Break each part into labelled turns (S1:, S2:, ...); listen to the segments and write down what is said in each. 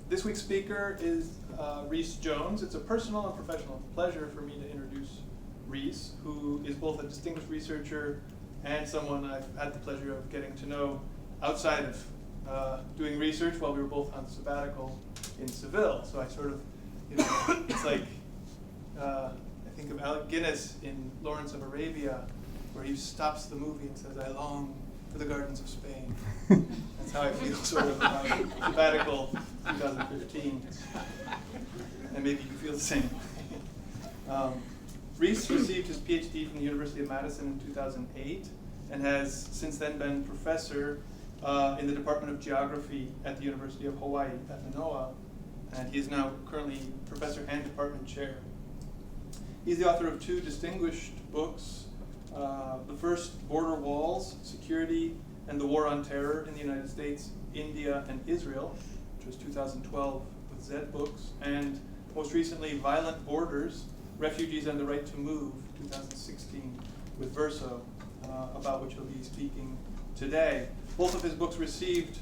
S1: This week's speaker is Reece Jones. It's a personal and professional pleasure for me to introduce Reece, who is both a distinguished researcher and someone I've had the pleasure of getting to know outside of doing research while we were both on sabbatical in Seville. So I sort of, it's like, I think of Alec Guinness in Lawrence of Arabia, where he stops the movie and says, "I long for the gardens of Spain." That's how I feel sort of about sabbatical 2015. And maybe you feel the same. Reece received his PhD from the University of Madison in 2008 and has since then been professor in the Department of Geography at the University of Hawai'i at Manoa, and he is now currently professor and department chair. He's the author of two distinguished books. The first, Border Walls, Security and the War on Terror in the United States, India, and Israel, which was 2012 with Zed Books, and most recently, Violent Borders, Refugees and the Right to Move, 2016 with Verso, about which he'll be speaking today. Both of his books received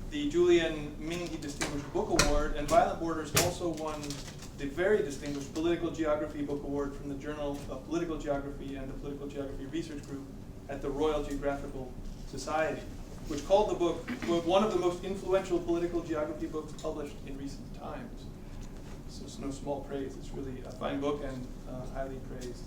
S1: the Julian Mingi Distinguished Book Award, and Violent Borders also won the very distinguished Political Geography Book Award from the Journal of Political Geography and the Political Geography Research Group at the Royal Geographical Society, which called the book one of the most influential political geography books published in recent times. So it's no small praise. It's really a fine book and highly praised.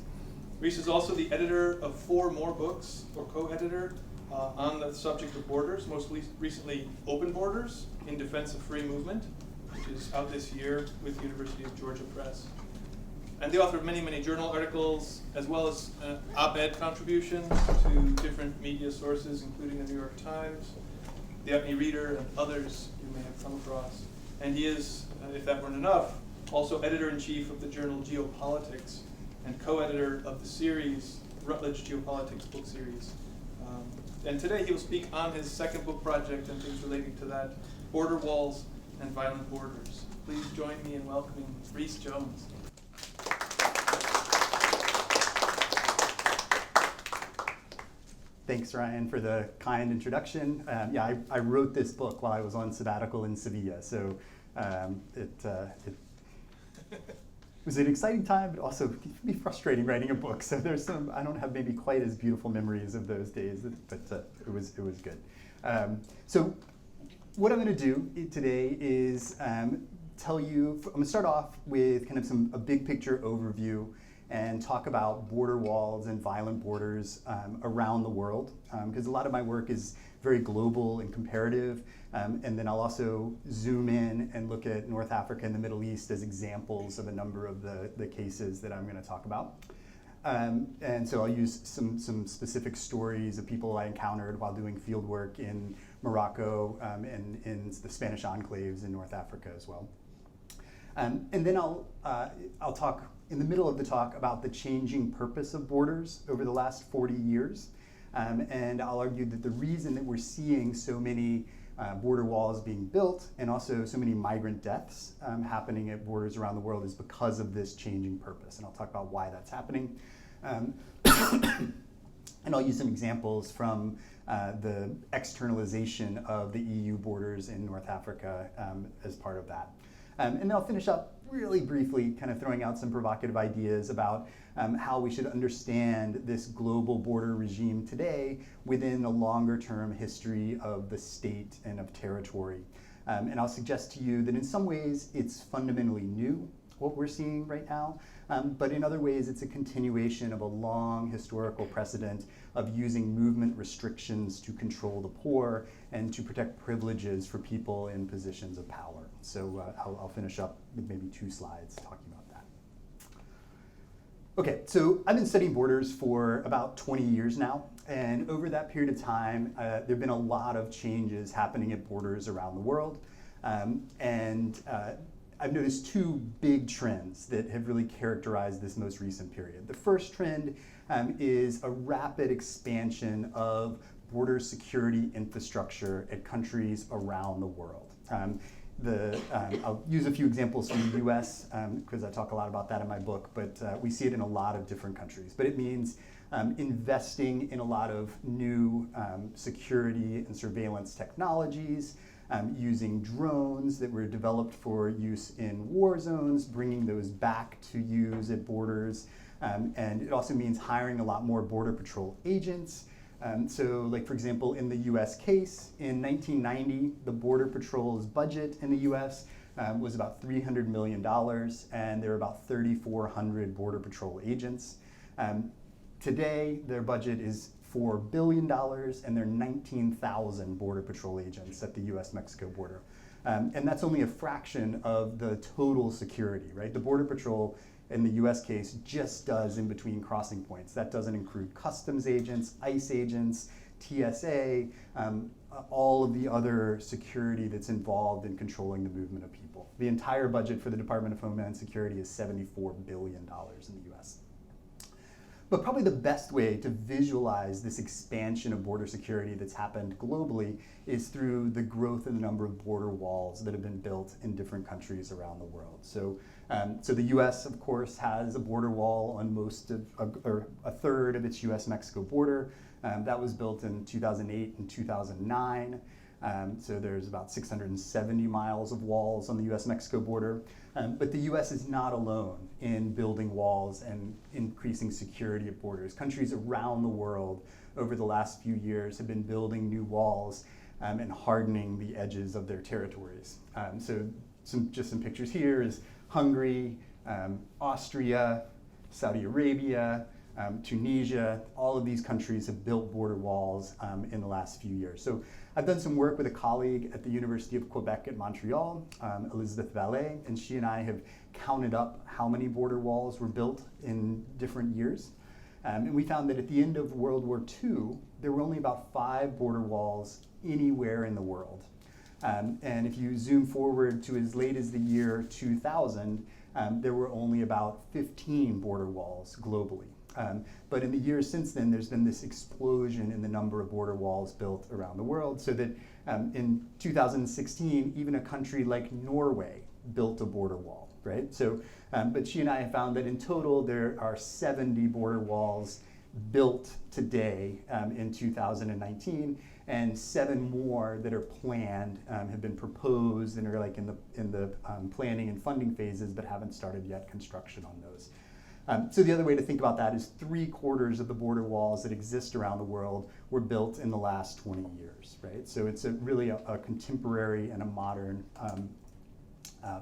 S1: Reece is also the editor of 4 more books, or co-editor, on the subject of borders, most recently Open Borders in Defense of Free Movement, which is out this year with the University of Georgia Press. And the author of many, many journal articles, as well as op-ed contributions to different media sources, including the New York Times, the Acme Reader, and others you may have come across. And he is, if that weren't enough, also editor-in-chief of the journal Geopolitics and co-editor of the series, Routledge Geopolitics book series. And today he will speak on his second book project and things relating to that, Border Walls and Violent Borders. Please join me in welcoming Reece Jones.
S2: Thanks, Ryan, for the kind introduction. I wrote this book while I was on sabbatical in Sevilla, so it was an exciting time, but also it can be frustrating writing a book. So there's some, I don't have maybe quite as beautiful memories of those days, but it was good. So what I'm going to do today is tell you, I'm going to start off with kind of a big picture overview and talk about border walls and violent borders around the world, because a lot of my work is very global and comparative. And then I'll also zoom in and look at North Africa and the Middle East as examples of a number of the cases that I'm going to talk about. And so I'll use some specific stories of people I encountered while doing field work in Morocco and in the Spanish enclaves in North Africa as well. And then I'll talk in the middle of the talk about the changing purpose of borders over the last 40 years. And I'll argue that the reason that we're seeing so many border walls being built and also so many migrant deaths happening at borders around the world is because of this changing purpose. And I'll talk about why that's happening. And I'll use some examples from the externalization of the EU borders in North Africa as part of that. And then I'll finish up really briefly, kind of throwing out some provocative ideas about how we should understand this global border regime today within a longer term history of the state and of territory. And I'll suggest to you that in some ways it's fundamentally new, what we're seeing right now, but in other ways it's a continuation of a long historical precedent of using movement restrictions to control the poor and to protect privileges for people in positions of power. So I'll finish up with maybe 2 slides talking about that. Okay, so I've been studying borders for about 20 years now, and over that period of time, there have been a lot of changes happening at borders around the world, I've noticed 2 big trends that have really characterized this most recent period. The first trend is a rapid expansion of border security infrastructure at countries around the world. I'll use a few examples from the US because I talk a lot about that in my book, but we see it in a lot of different countries. But it means investing in a lot of new security and surveillance technologies, using drones that were developed for use in war zones, bringing those back to use at borders. And it also means hiring a lot more Border Patrol agents. So like, for example, in the US case, in 1990, the Border Patrol's budget in the US was about $300 million, and there were about 3,400 Border Patrol agents. Today, their budget is $4 billion, and there are 19,000 Border Patrol agents at the US-Mexico border. And that's only a fraction of the total security, right? The Border Patrol, in the US case, just does in between crossing points. That doesn't include customs agents, ICE agents, TSA, all of the other security that's involved in controlling the movement of people. The entire budget for the Department of Homeland Security is $74 billion in the US. But probably the best way to visualize this expansion of border security that's happened globally is through the growth in the number of border walls that have been built in different countries around the world. So the US, of course, has a border wall on or a third of its US-Mexico border. That was built in 2008 and 2009. So there's about 670 miles of walls on the US-Mexico border. But the US is not alone in building walls and increasing security at borders. Countries around the world over the last few years have been building new walls and hardening the edges of their territories. So just some pictures here is Hungary, Austria, Saudi Arabia, Tunisia. All of these countries have built border walls in the last few years. So I've done some work with a colleague at the University of Quebec at Montreal, Elizabeth Vallée, and she and I have counted up how many border walls were built in different years. And we found that at the end of World War II, there were only about 5 border walls anywhere in the world. And if you zoom forward to as late as the year 2000, there were only about 15 border walls globally. But in the years since then, there's been this explosion in the number of border walls built around the world, so that in 2016, even a country like Norway built a border wall, right? So, but she and I have found that in total, there are 70 border walls built today in 2019, and 7 more that are planned, have been proposed and are like in the planning and funding phases, but haven't started yet construction on those. So the other way to think about that is 3/4 of the border walls that exist around the world were built in the last 20 years, right? So it's really a contemporary and a modern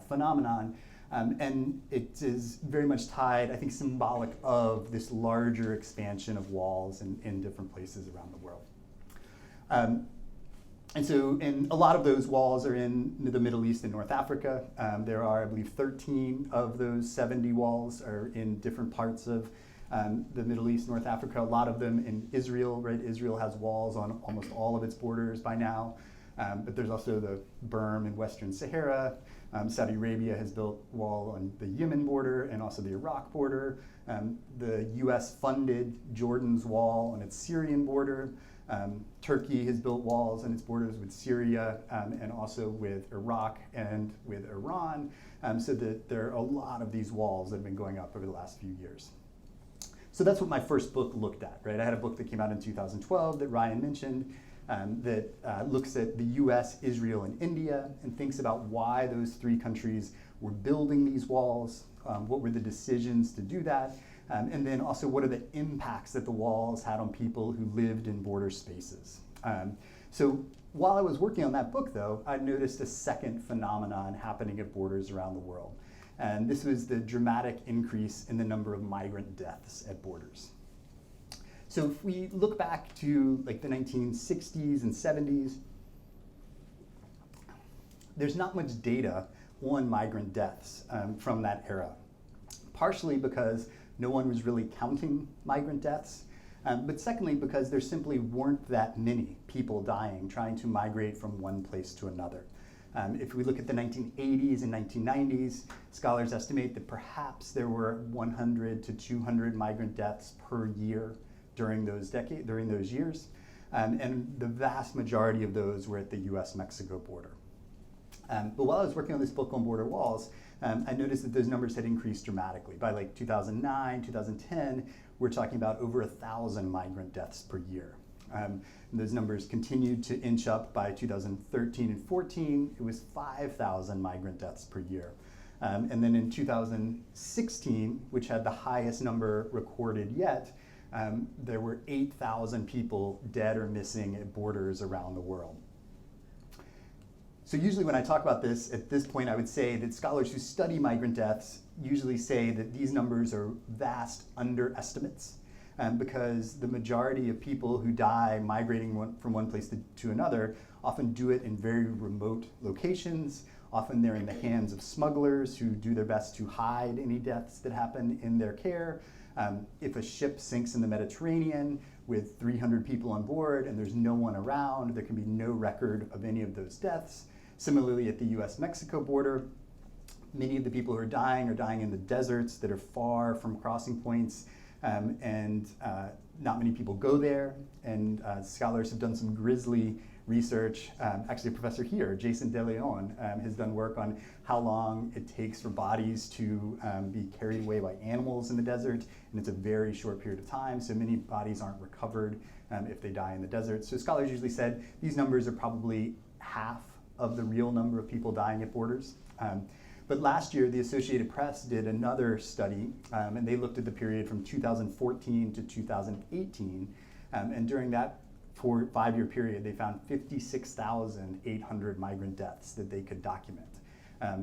S2: phenomenon. And it is very much tied, I think, symbolic of this larger expansion of walls in different places around the world. And a lot of those walls are in the Middle East and North Africa. There are, I believe, 13 of those 70 walls are in different parts of the Middle East, North Africa. A lot of them in Israel, right? Israel has walls on almost all of its borders by now. But there's also the berm in Western Sahara. Saudi Arabia has built a wall on the Yemen border and also the Iraq border. The US funded Jordan's wall on its Syrian border. Turkey has built walls on its borders with Syria and also with Iraq and with Iran. So that there are a lot of these walls that have been going up over the last few years. So that's what my first book looked at, right? I had a book that came out in 2012 that Ryan mentioned that looks at the US, Israel, and India and thinks about why those 3 countries were building these walls, what were the decisions to do that, and then also what are the impacts that the walls had on people who lived in border spaces. So while I was working on that book, though, I noticed a second phenomenon happening at borders around the world. And this was the dramatic increase in the number of migrant deaths at borders. So if we look back to like the 1960s and 70s, there's not much data on migrant deaths from that era. Partially because no one was really counting migrant deaths, but secondly because there simply weren't that many people dying trying to migrate from one place to another. If we look at the 1980s and 1990s, scholars estimate that perhaps there were 100 to 200 migrant deaths per year during those years, and the vast majority of those were at the US-Mexico border. But while I was working on this book on border walls, I noticed that those numbers had increased dramatically. By like 2009, 2010, we're talking about over 1,000 migrant deaths per year. And those numbers continued to inch up. By 2013 and 14, it was 5,000 migrant deaths per year. And then in 2016, which had the highest number recorded yet, there were 8,000 people dead or missing at borders around the world. So usually when I talk about this, at this point I would say that scholars who study migrant deaths usually say that these numbers are vast underestimates, because the majority of people who die migrating from one place to another often do it in very remote locations. Often they're in the hands of smugglers who do their best to hide any deaths that happen in their care. If a ship sinks in the Mediterranean with 300 people on board and there's no one around, there can be no record of any of those deaths. Similarly, at the US-Mexico border, many of the people who are dying in the deserts that are far from crossing points, and not many people go there. And scholars have done some grisly research. Actually, a professor here, Jason De Leon, has done work on how long it takes for bodies to be carried away by animals in the desert, and it's a very short period of time, so many bodies aren't recovered if they die in the desert. So scholars usually said these numbers are probably half of the real number of people dying at borders. But last year, the Associated Press did another study, and they looked at the period from 2014 to 2018, and during that 5-year period, they found 56,800 migrant deaths that they could document.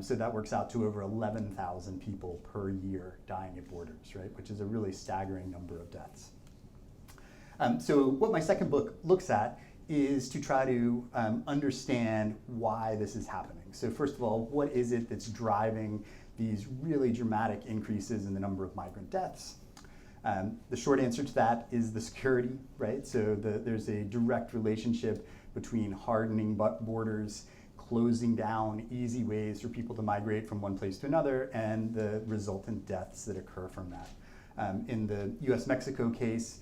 S2: So that works out to over 11,000 people per year dying at borders, right? Which is a really staggering number of deaths. So what my second book looks at is to try to understand why this is happening. So first of all, what is it that's driving these really dramatic increases in the number of migrant deaths? The short answer to that is the security, right? So there's a direct relationship between hardening borders, closing down easy ways for people to migrate from one place to another, and the resultant deaths that occur from that. In the US-Mexico case,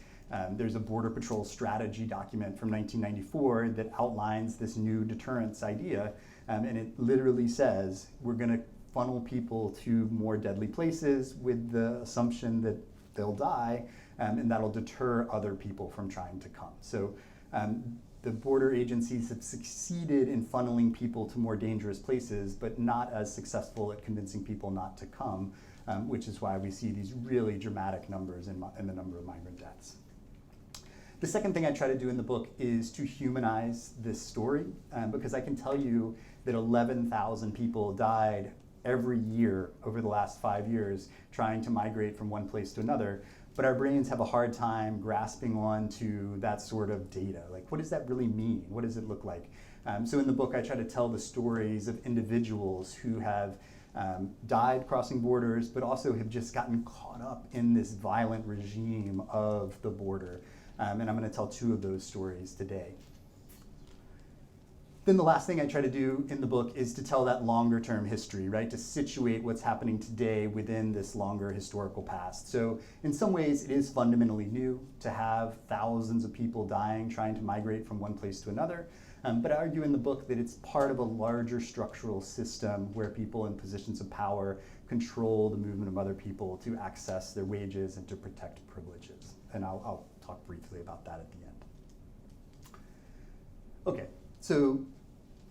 S2: there's a Border Patrol strategy document from 1994 that outlines this new deterrence idea, and it literally says we're going to funnel people to more deadly places with the assumption that they'll die, and that'll deter other people from trying to come. So the border agencies have succeeded in funneling people to more dangerous places, but not as successful at convincing people not to come, which is why we see these really dramatic numbers in the number of migrant deaths. The second thing I try to do in the book is to humanize this story, because I can tell you that 11,000 people died every year over the last 5 years trying to migrate from one place to another, but our brains have a hard time grasping on to that sort of data. Like, what does that really mean? What does it look like? So in the book, I try to tell the stories of individuals who have died crossing borders, but also have just gotten caught up in this violent regime of the border. And I'm going to tell 2 of those stories today. Then the last thing I try to do in the book is to tell that longer term history, right? To situate what's happening today within this longer historical past. So in some ways, it is fundamentally new to have thousands of people dying trying to migrate from one place to another. But I argue in the book that it's part of a larger structural system where people in positions of power control the movement of other people to access their wages and to protect privileges. And I'll talk briefly about that at the end. Okay, so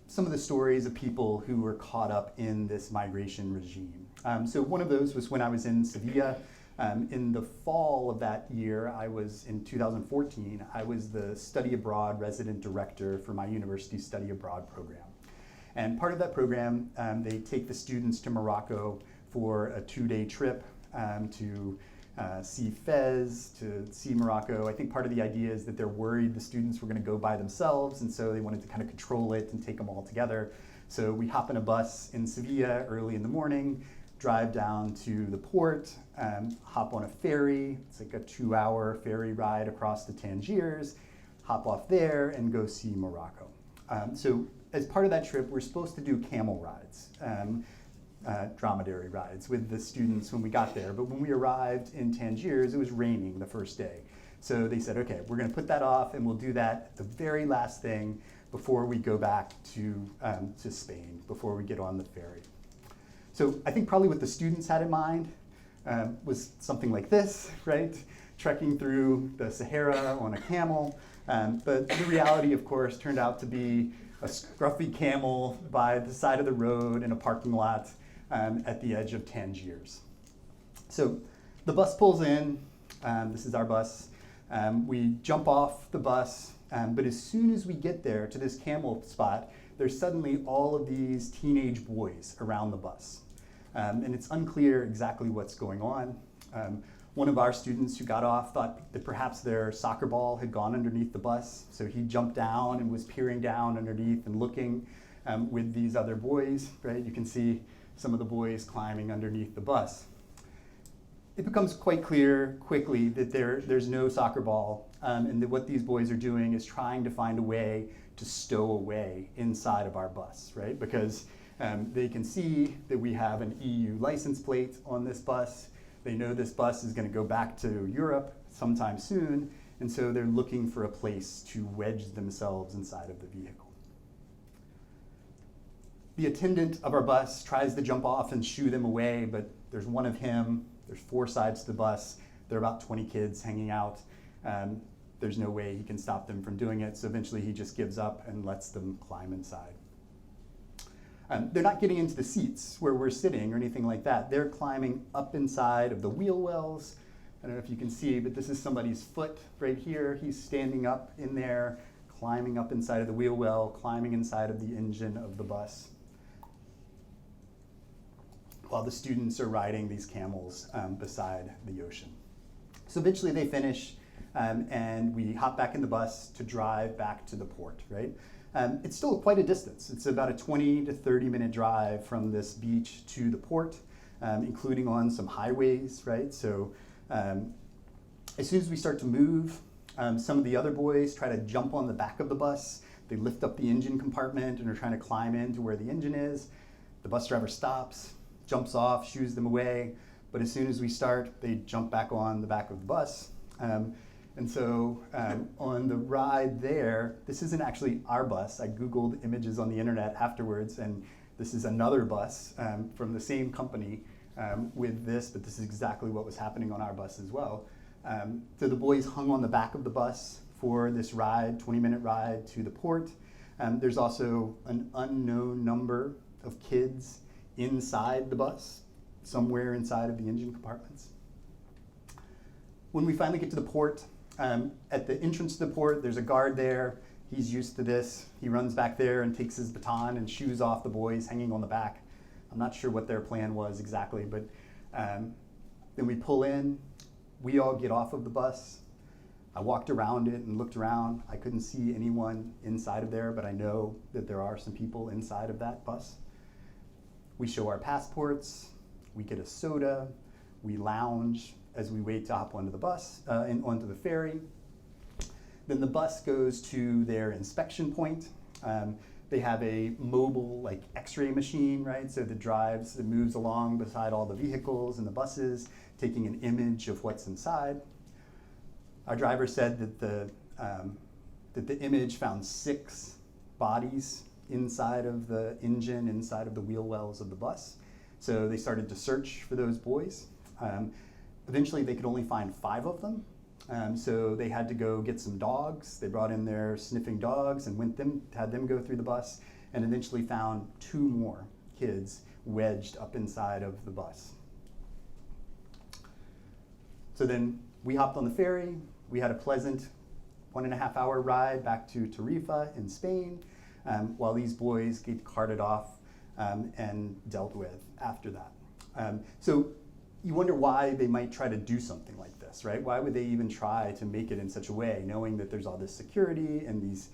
S2: some of the stories of people who were caught up in this migration regime. So one of those was when I was in Sevilla. In the fall of that year, in 2014, I was the study abroad resident director for my university study abroad program. And part of that program, they take the students to Morocco for a 2-day trip to see Fez, to see Morocco. I think part of the idea is that they're worried the students were going to go by themselves, and so they wanted to kind of control it and take them all together. So we hop in a bus in Sevilla early in the morning, drive down to the port, hop on a ferry. It's like a 2-hour ferry ride across the Tangiers, hop off there and go see Morocco. So as part of that trip, we're supposed to do camel rides. Dromedary rides with the students when we got there. But when we arrived in Tangiers, it was raining the first day. So they said, okay, we're going to put that off and we'll do that the very last thing before we go back to Spain, before we get on the ferry. So I think probably what the students had in mind was something like this, right? Trekking through the Sahara on a camel. But the reality, of course, turned out to be a scruffy camel by the side of the road in a parking lot at the edge of Tangiers. So the bus pulls in. This is our bus. We jump off the bus, but as soon as we get there to this camel spot, there's suddenly all of these teenage boys around the bus. And it's unclear exactly what's going on. One of our students who got off thought that perhaps their soccer ball had gone underneath the bus, so he jumped down and was peering down underneath and looking with these other boys, right? You can see some of the boys climbing underneath the bus. It becomes quite clear quickly that there's no soccer ball, and that what these boys are doing is trying to find a way to stow away inside of our bus, right? Because they can see that we have an EU license plate on this bus. They know this bus is going to go back to Europe sometime soon, and so they're looking for a place to wedge themselves inside of the vehicle. The attendant of our bus tries to jump off and shoo them away, but there's one of him. There's 4 sides to the bus. There are about 20 kids hanging out. There's no way he can stop them from doing it, so eventually he just gives up and lets them climb inside. They're not getting into the seats where we're sitting or anything like that. They're climbing up inside of the wheel wells. I don't know if you can see, but this is somebody's foot right here. He's standing up in there, climbing up inside of the wheel well, climbing inside of the engine of the bus, while the students are riding these camels beside the ocean. So eventually they finish, and we hop back in the bus to drive back to the port, right? It's still quite a distance. It's about a 20 to 30 minute drive from this beach to the port, including on some highways, right? So as soon as we start to move, some of the other boys try to jump on the back of the bus. They lift up the engine compartment and are trying to climb into where the engine is. The bus driver stops, jumps off, shoos them away. But as soon as we start, they jump back on the back of the bus. And so on the ride there, this isn't actually our bus. I Googled images on the internet afterwards, and this is another bus from the same company with this, but this is exactly what was happening on our bus as well. So the boys hung on the back of the bus for this ride, 20-minute ride to the port. There's also an unknown number of kids inside the bus, somewhere inside of the engine compartments. When we finally get to the port, at the entrance to the port, there's a guard there. He's used to this. He runs back there and takes his baton and shoos off the boys hanging on the back. I'm not sure what their plan was exactly, but then we pull in. We all get off of the bus. I walked around it and looked around. I couldn't see anyone inside of there, but I know that there are some people inside of that bus. We show our passports. We get a soda. We lounge as we wait to hop onto the bus, onto the ferry. Then the bus goes to their inspection point. They have a mobile X-ray machine, right? So it moves along beside all the vehicles and the buses, taking an image of what's inside. Our driver said that the image found 6 bodies inside of the engine, inside of the wheel wells of the bus. So they started to search for those boys. Eventually they could only find 5 of them. So they had to go get some dogs. They brought in their sniffing dogs and had them go through the bus, and eventually found 2 more kids wedged up inside of the bus. So then we hopped on the ferry. We had a pleasant 1.5 hour ride back to Tarifa in Spain, while these boys get carted off and dealt with after that. So you wonder why they might try to do something like this, right? Why would they even try to make it in such a way, knowing that there's all this security and these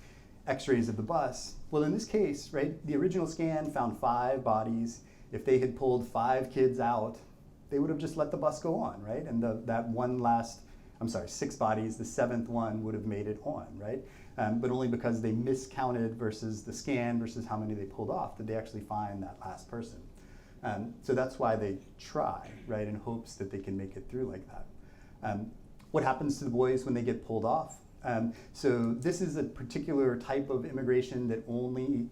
S2: x-rays of the bus? Well, in this case, right, the original scan found 5 bodies. If they had pulled 5 kids out, they would have just let the bus go on, right? And that 6 bodies, the 7th one would have made it on, right? But only because they miscounted versus the scan versus how many they pulled off did they actually find that last person. So that's why they try, right, in hopes that they can make it through like that. What happens to the boys when they get pulled off? So this is a particular type of immigration that only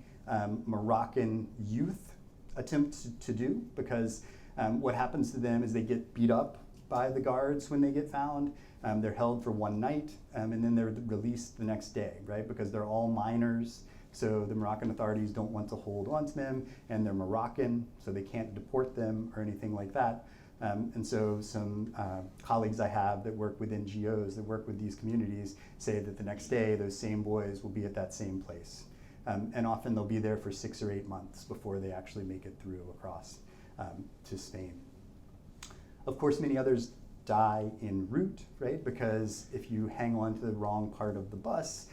S2: Moroccan youth attempt to do, because what happens to them is they get beat up by the guards when they get found. They're held for one night, and then they're released the next day, right? Because they're all minors, so the Moroccan authorities don't want to hold on to them, and they're Moroccan, so they can't deport them or anything like that. And so some colleagues I have that work with NGOs, that work with these communities, say that the next day those same boys will be at that same place. And often they'll be there for 6 or 8 months before they actually make it through across to Spain. Of course, many others die en route, right? Because if you hang on to the wrong part of the bus,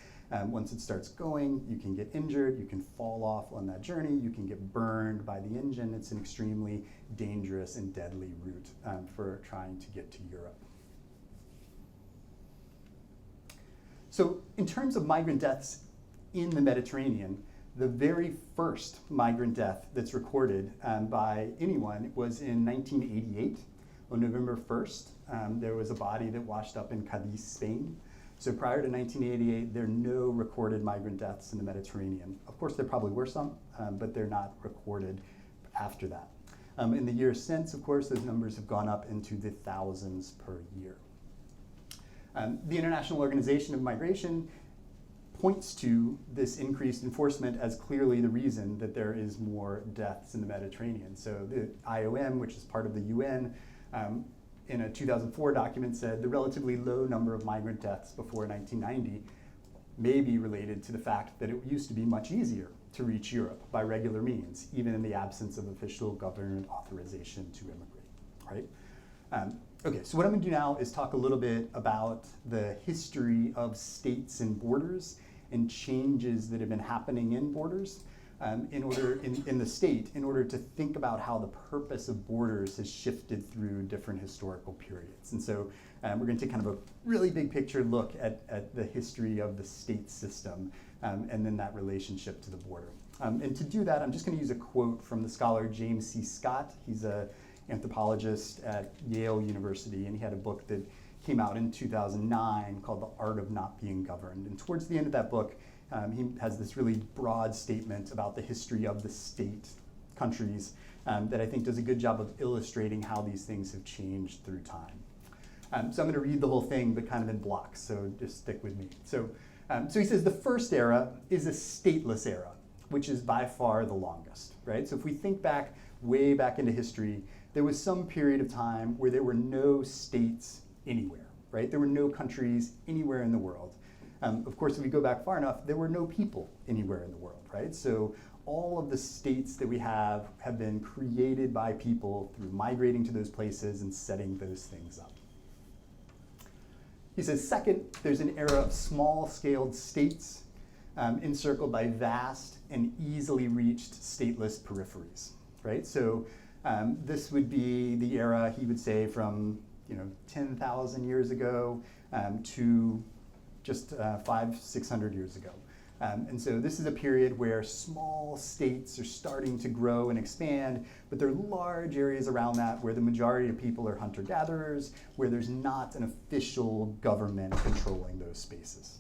S2: once it starts going, you can get injured, you can fall off on that journey, you can get burned by the engine. It's an extremely dangerous and deadly route for trying to get to Europe. So in terms of migrant deaths in the Mediterranean, the very first migrant death that's recorded by anyone was in 1988. On November 1st, there was a body that washed up in Cadiz, Spain. So prior to 1988, there are no recorded migrant deaths in the Mediterranean. Of course, there probably were some, but they're not recorded after that. In the years since, of course, those numbers have gone up into the thousands per year. The International Organization of Migration points to this increased enforcement as clearly the reason that there is more deaths in the Mediterranean. So the IOM, which is part of the UN, in a 2004 document said the relatively low number of migrant deaths before 1990 may be related to the fact that it used to be much easier to reach Europe by regular means, even in the absence of official government authorization to immigrate, right? Okay, so what I'm gonna do now is talk a little bit about the history of states and borders and changes that have been happening in borders in the state in order to think about how the purpose of borders has shifted through different historical periods. And so we're going to take kind of a really big picture look at the history of the state system and then that relationship to the border. And to do that, I'm just going to use a quote from the scholar James C. Scott. He's an anthropologist at Yale University, and he had a book that came out in 2009 called The Art of Not Being Governed. And towards the end of that book, he has this really broad statement about the history of the state countries that I think does a good job of illustrating how these things have changed through time. So I'm going to read the whole thing, but kind of in blocks, so just stick with me. So he says the first era is a stateless era, which is by far the longest, right? So if we think back, way back into history, there was some period of time where there were no states anywhere, right? There were no countries anywhere in the world. Of course, if we go back far enough, there were no people anywhere in the world, right? So all of the states that we have been created by people through migrating to those places and setting those things up. He says, second, there's an era of small-scaled states encircled by vast and easily reached stateless peripheries, right? So this would be the era, he would say, from 10,000 years ago to just 500-600 years ago. And so this is a period where small states are starting to grow and expand, but there are large areas around that where the majority of people are hunter-gatherers, where there's not an official government controlling those spaces.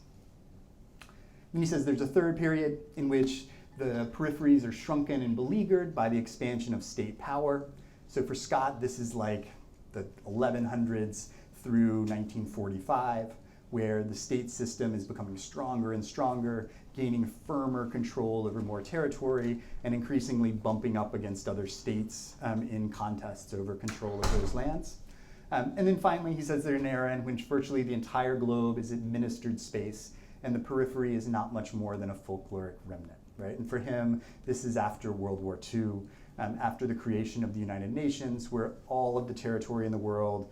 S2: And he says there's a third period in which the peripheries are shrunken and beleaguered by the expansion of state power. So for Scott, this is like the 1100s through 1945. Where the state system is becoming stronger and stronger, gaining firmer control over more territory, and increasingly bumping up against other states in contests over control of those lands. And then finally, he says there's an era in which virtually the entire globe is administered space, and the periphery is not much more than a folkloric remnant, right? And for him, this is after World War II, after the creation of the United Nations, where all of the territory in the world,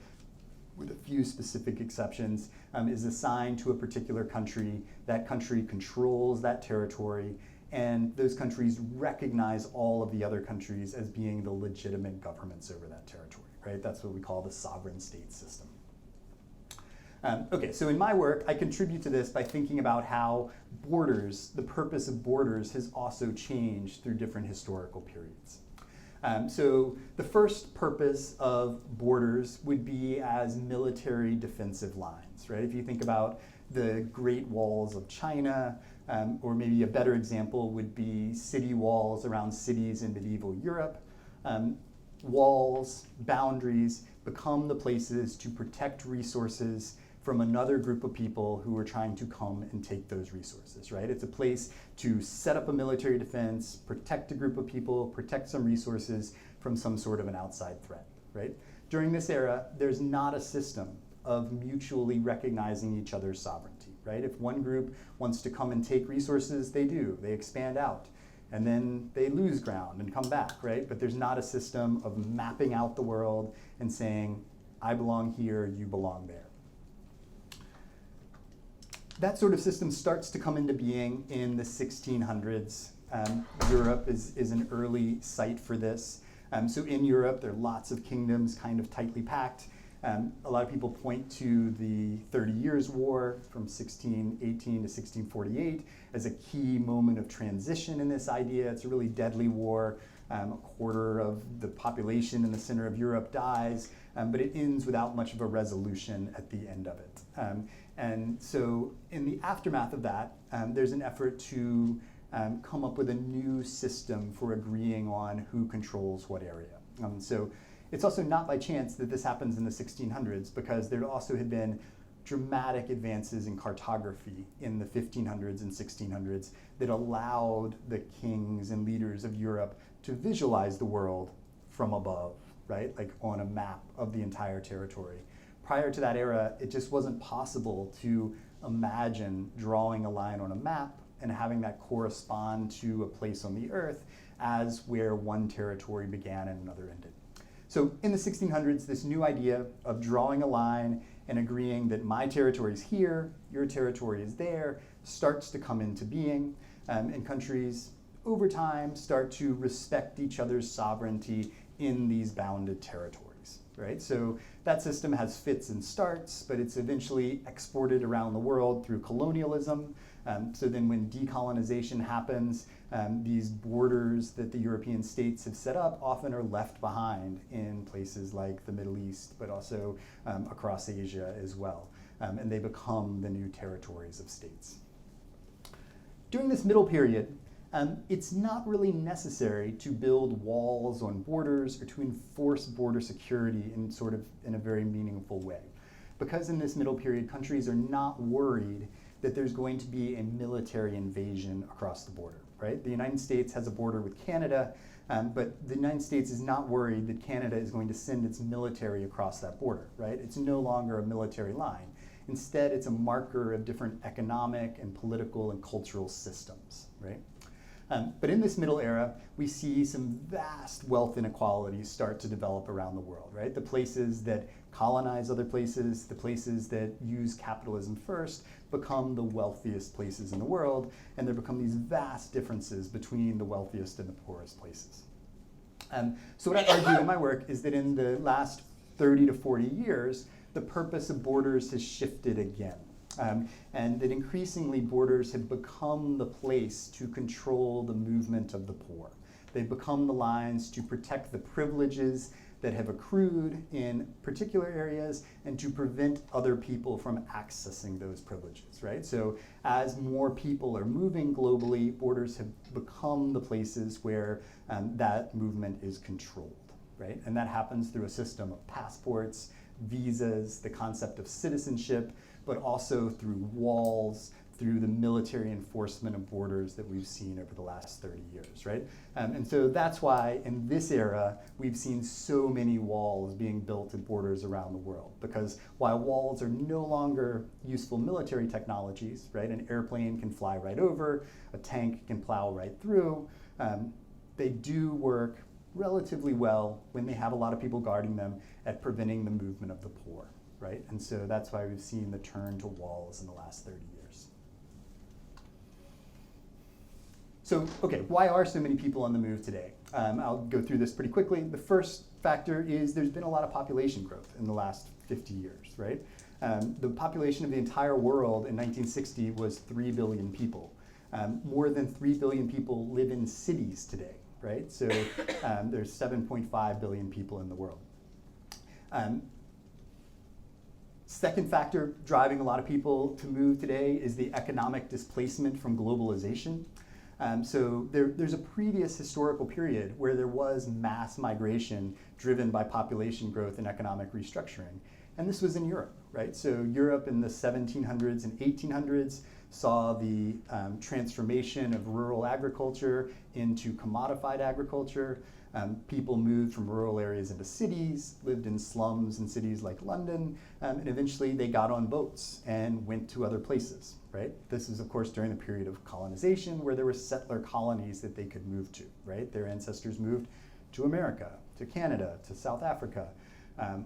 S2: with a few specific exceptions, is assigned to a particular country. That country controls that territory, and those countries recognize all of the other countries as being the legitimate governments over that territory, right? That's what we call the sovereign state system. Okay, so in my work, I contribute to this by thinking about how borders, the purpose of borders, has also changed through different historical periods. So the first purpose of borders would be as military defensive lines, right? If you think about the Great Walls of China, or maybe a better example would be city walls around cities in medieval Europe. Walls, boundaries, become the places to protect resources from another group of people who are trying to come and take those resources, right? It's a place to set up a military defense, protect a group of people, protect some resources from some sort of an outside threat, right? During this era, there's not a system of mutually recognizing each other's sovereignty, right? If one group wants to come and take resources, they do. They expand out. And then they lose ground and come back, right? But there's not a system of mapping out the world and saying, I belong here, you belong there. That sort of system starts to come into being in the 1600s. Europe is an early site for this. So in Europe, there are lots of kingdoms kind of tightly packed. A lot of people point to the 30 Years' War from 1618 to 1648 as a key moment of transition in this idea. It's a really deadly war. A quarter of the population in the center of Europe dies, but it ends without much of a resolution at the end of it. And so in the aftermath of that, there's an effort to come up with a new system for agreeing on who controls what area. So it's also not by chance that this happens in the 1600s, because there also had been dramatic advances in cartography in the 1500s and 1600s that allowed the kings and leaders of Europe to visualize the world from above, right? Like on a map of the entire territory. Prior to that era, it just wasn't possible to imagine drawing a line on a map and having that correspond to a place on the earth as where one territory began and another ended. So in the 1600s, this new idea of drawing a line and agreeing that my territory is here, your territory is there, starts to come into being, and countries over time start to respect each other's sovereignty in these bounded territories, right? So that system has fits and starts, but it's eventually exported around the world through colonialism. So then when decolonization happens, these borders that the European states have set up often are left behind in places like the Middle East, but also across Asia as well. And they become the new territories of states. During this middle period, it's not really necessary to build walls on borders or to enforce border security in a very meaningful way. Because in this middle period, countries are not worried that there's going to be a military invasion across the border, right? The United States has a border with Canada, but the United States is not worried that Canada is going to send its military across that border, right? It's no longer a military line. Instead, it's a marker of different economic and political and cultural systems, right? But in this middle era, we see some vast wealth inequalities start to develop around the world, right? The places that colonize other places, the places that use capitalism first, become the wealthiest places in the world, and there become these vast differences between the wealthiest and the poorest places. So what I argue in my work is that in the last 30 to 40 years, the purpose of borders has shifted again. And that increasingly borders have become the place to control the movement of the poor. They've become the lines to protect the privileges that have accrued in particular areas and to prevent other people from accessing those privileges, right? So as more people are moving globally, borders have become the places where that movement is controlled, right? And that happens through a system of passports, visas, the concept of citizenship, but also through walls, through the military enforcement of borders that we've seen over the last 30 years, right? And so that's why in this era, we've seen so many walls being built at borders around the world. Because while walls are no longer useful military technologies, right? An airplane can fly right over, a tank can plow right through, they do work relatively well when they have a lot of people guarding them at preventing the movement of the poor, right? And so that's why we've seen the turn to walls in the last 30 years. So, okay, why are so many people on the move today? I'll go through this pretty quickly. The first factor is there's been a lot of population growth in the last 50 years, right? The population of the entire world in 1960 was 3 billion people. More than 3 billion people live in cities today, right? So there's 7.5 billion people in the world. Second factor driving a lot of people to move today is the economic displacement from globalization. So there's a previous historical period where there was mass migration driven by population growth and economic restructuring. And this was in Europe, right? So Europe in the 1700s and 1800s saw the transformation of rural agriculture into commodified agriculture. People moved from rural areas into cities, lived in slums in cities like London, and eventually they got on boats and went to other places, right? This is, of course, during the period of colonization where there were settler colonies that they could move to, right? Their ancestors moved to America, to Canada, to South Africa,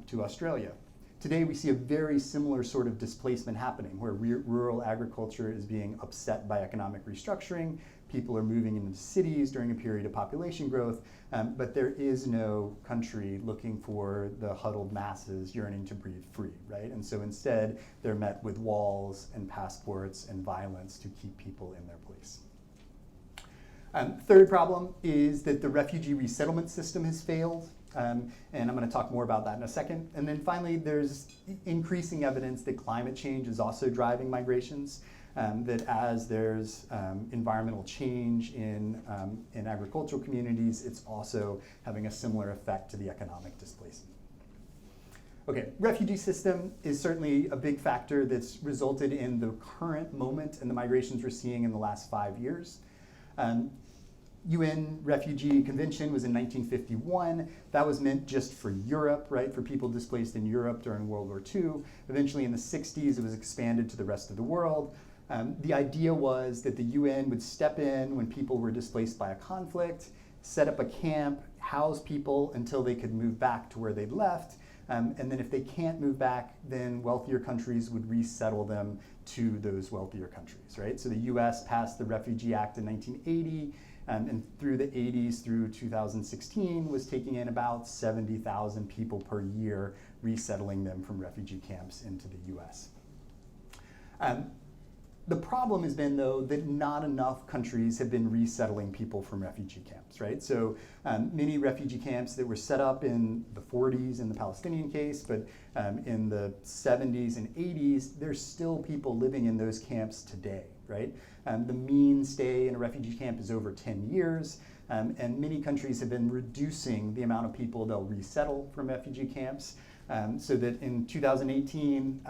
S2: to Australia. Today we see a very similar sort of displacement happening where rural agriculture is being upset by economic restructuring. People are moving into cities during a period of population growth, but there is no country looking for the huddled masses yearning to breathe free, right? And so instead they're met with walls and passports and violence to keep people in their place. Third problem is that the refugee resettlement system has failed. And I'm going to talk more about that in a second. And then finally, there's increasing evidence that climate change is also driving migrations, that as there's environmental change in agricultural communities, it's also having a similar effect to the economic displacement. Okay, refugee system is certainly a big factor that's resulted in the current moment and the migrations we're seeing in the last 5 years. UN Refugee Convention was in 1951. That was meant just for Europe, right, for people displaced in Europe during World War II. Eventually in the 60s, it was expanded to the rest of the world. The idea was that the UN would step in when people were displaced by a conflict, set up a camp, house people until they could move back to where they'd left, and then if they can't move back, then wealthier countries would resettle them to those wealthier countries, right? So the US passed the Refugee Act in 1980, and through the 80s through 2016 was taking in about 70,000 people per year, resettling them from refugee camps into the US. The problem has been, though, that not enough countries have been resettling people from refugee camps, right? So many refugee camps that were set up in the 40s in the Palestinian case, but in the 70s and 80s, there's still people living in those camps today, right? The mean stay in a refugee camp is over 10 years, and many countries have been reducing the amount of people they'll resettle from refugee camps, so that in 2018,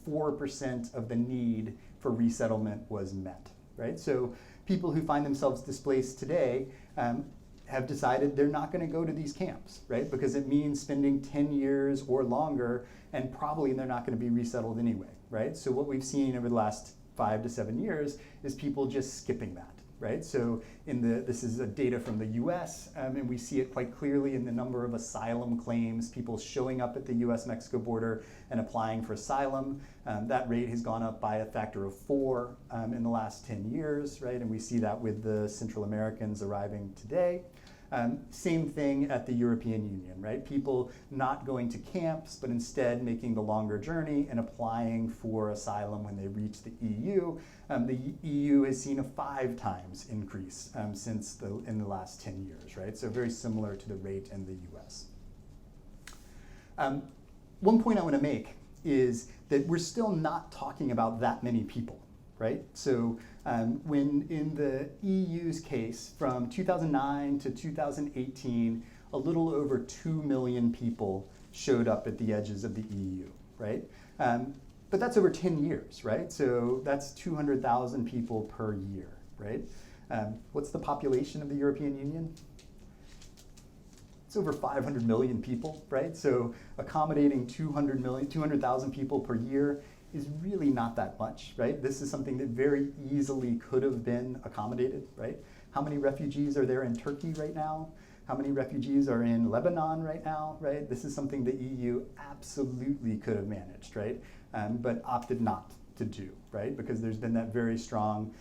S2: 4% of the need for resettlement was met, right? So people who find themselves displaced today have decided they're not going to go to these camps, right? Because it means spending 10 years or longer, and probably they're not going to be resettled anyway, right? So what we've seen over the last 5 to 7 years is people just skipping that, right? So this is data from the US, and we see it quite clearly in the number of asylum claims, people showing up at the US-Mexico border and applying for asylum. That rate has gone up by a factor of 4 in the last 10 years, right? And we see that with the Central Americans arriving today. Same thing at the European Union, right? People not going to camps, but instead making the longer journey and applying for asylum when they reach the EU. The EU has seen a 5 times increase in the last 10 years, right? So very similar to the rate in the US. One point I want to make is that we're still not talking about that many people, right? So when in the EU's case, from 2009 to 2018, a little over 2 million people showed up at the edges of the EU, right? But that's over 10 years, right? So that's 200,000 people per year, right? What's the population of the European Union? It's over 500 million people, right? So accommodating 200,000 people per year is really not that much, right? This is something that very easily could have been accommodated, right? How many refugees are there in Turkey right now? How many refugees are in Lebanon right now, right? This is something the EU absolutely could have managed, right? But opted not to do, right? Because there's been that very strong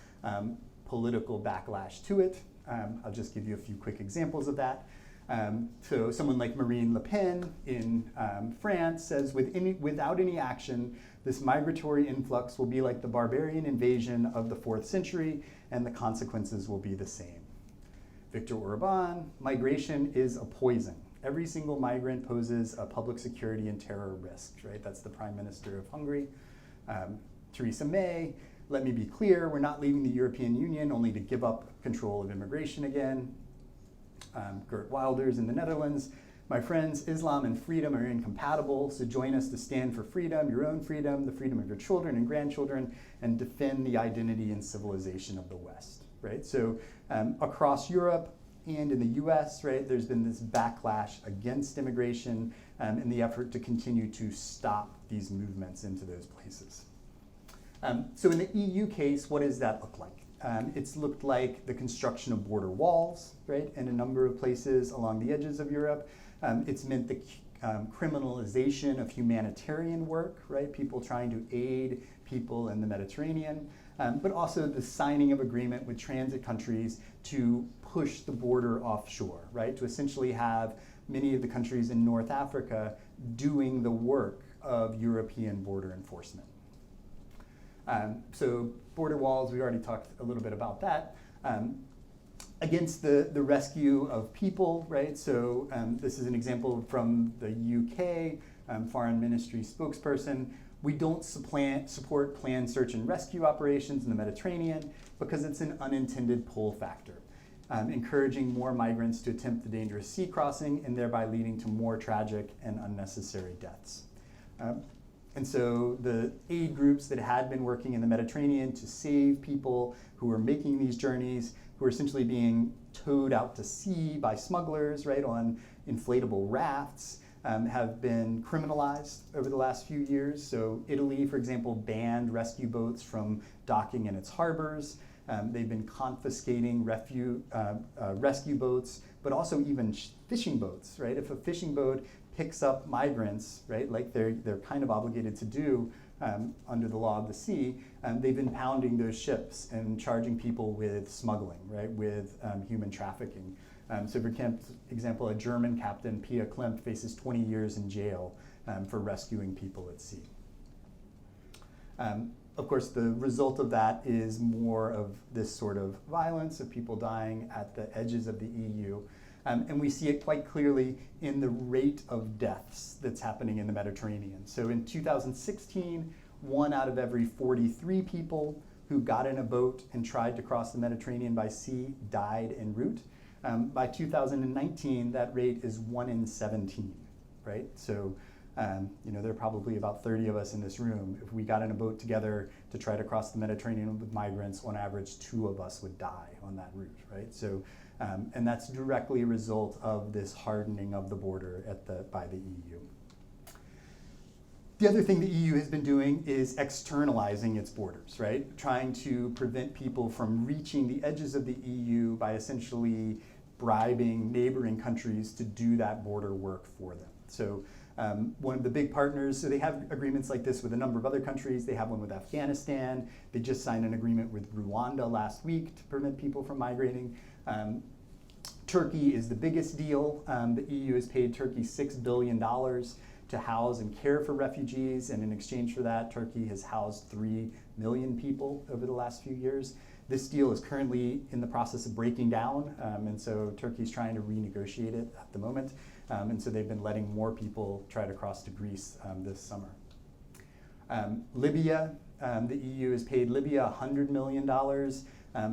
S2: political backlash to it. I'll just give you a few quick examples of that. So someone like Marine Le Pen in France says, without any action, this migratory influx will be like the barbarian invasion of the 4th century, and the consequences will be the same. Viktor Orban, migration is a poison. Every single migrant poses a public security and terror risk, right? That's the Prime Minister of Hungary. Theresa May, let me be clear, we're not leaving the European Union only to give up control of immigration again. Geert Wilders in the Netherlands. My friends, Islam and freedom are incompatible, so join us to stand for freedom, your own freedom, the freedom of your children and grandchildren, and defend the identity and civilization of the West, right? So across Europe and in the US, right, there's been this backlash against immigration in the effort to continue to stop these movements into those places. So in the EU case, what does that look like? It's looked like the construction of border walls, right, in a number of places along the edges of Europe. It's meant the criminalization of humanitarian work, right, people trying to aid people in the Mediterranean, but also the signing of agreement with transit countries to push the border offshore, right, to essentially have many of the countries in North Africa doing the work of European border enforcement. So border walls, we already talked a little bit about that. Against the rescue of people, right? So this is an example from the UK Foreign Ministry spokesperson. We don't support planned search and rescue operations in the Mediterranean because it's an unintended pull factor, encouraging more migrants to attempt the dangerous sea crossing and thereby leading to more tragic and unnecessary deaths. And so the aid groups that had been working in the Mediterranean to save people who were making these journeys, who are essentially being towed out to sea by smugglers, right, on inflatable rafts, have been criminalized over the last few years. So Italy, for example, banned rescue boats from docking in its harbors. They've been confiscating rescue boats, but also even fishing boats, right? If a fishing boat picks up migrants, right, like they're kind of obligated to do under the law of the sea, they've been pounding those ships and charging people with smuggling, right, with human trafficking. So for example, a German captain, Pia Klimt, faces 20 years in jail for rescuing people at sea. Of course, the result of that is more of this sort of violence, of people dying at the edges of the EU. And we see it quite clearly in the rate of deaths that's happening in the Mediterranean. So in 2016, 1 out of every 43 people who got in a boat and tried to cross the Mediterranean by sea died en route. By 2019, that rate is 1 in 17, right? So there are probably about 30 of us in this room. If we got in a boat together to try to cross the Mediterranean with migrants, on average, 2 of us would die on that route, right? So, and that's directly a result of this hardening of the border by the EU. The other thing the EU has been doing is externalizing its borders, right? Trying to prevent people from reaching the edges of the EU by essentially bribing neighboring countries to do that border work for them. So one of the big partners, so they have agreements like this with a number of other countries. They have one with Afghanistan. They just signed an agreement with Rwanda last week to prevent people from migrating. Turkey is the biggest deal. The EU has paid Turkey $6 billion to house and care for refugees, and in exchange for that, Turkey has housed 3 million people over the last few years. This deal is currently in the process of breaking down, and so Turkey's trying to renegotiate it at the moment, and so they've been letting more people try to cross to Greece this summer. Libya, the EU has paid Libya $100 million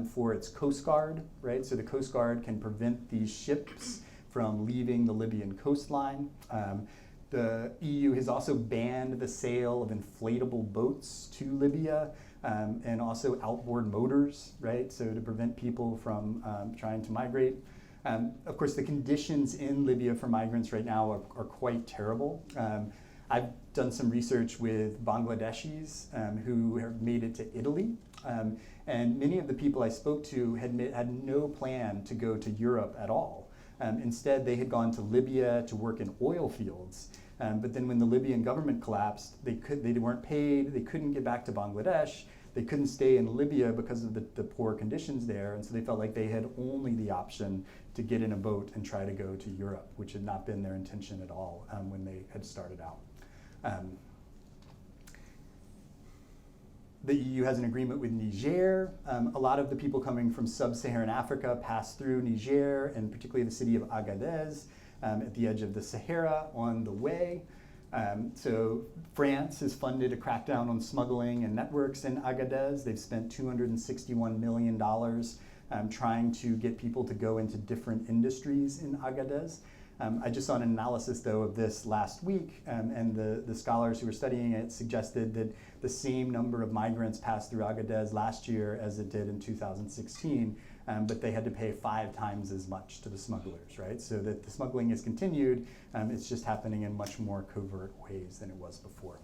S2: for its Coast Guard, right? So the Coast Guard can prevent these ships from leaving the Libyan coastline. The EU has also banned the sale of inflatable boats to Libya and also outboard motors, right? So to prevent people from trying to migrate. Of course, the conditions in Libya for migrants right now are quite terrible. I've done some research with Bangladeshis who have made it to Italy. And many of the people I spoke to had no plan to go to Europe at all. Instead, they had gone to Libya to work in oil fields. But then when the Libyan government collapsed, they weren't paid, they couldn't get back to Bangladesh, they couldn't stay in Libya because of the poor conditions there, and so they felt like they had only the option to get in a boat and try to go to Europe, which had not been their intention at all when they had started out. The EU has an agreement with Niger. A lot of the people coming from sub-Saharan Africa pass through Niger, and particularly the city of Agadez at the edge of the Sahara on the way. So France has funded a crackdown on smuggling and networks in Agadez. They've spent $261 million trying to get people to go into different industries in Agadez. I just saw an analysis, though, of this last week, and the scholars who were studying it suggested that the same number of migrants passed through Agadez last year as it did in 2016, but they had to pay 5 times as much to the smugglers, right? So that the smuggling is continued, it's just happening in much more covert ways than it was before.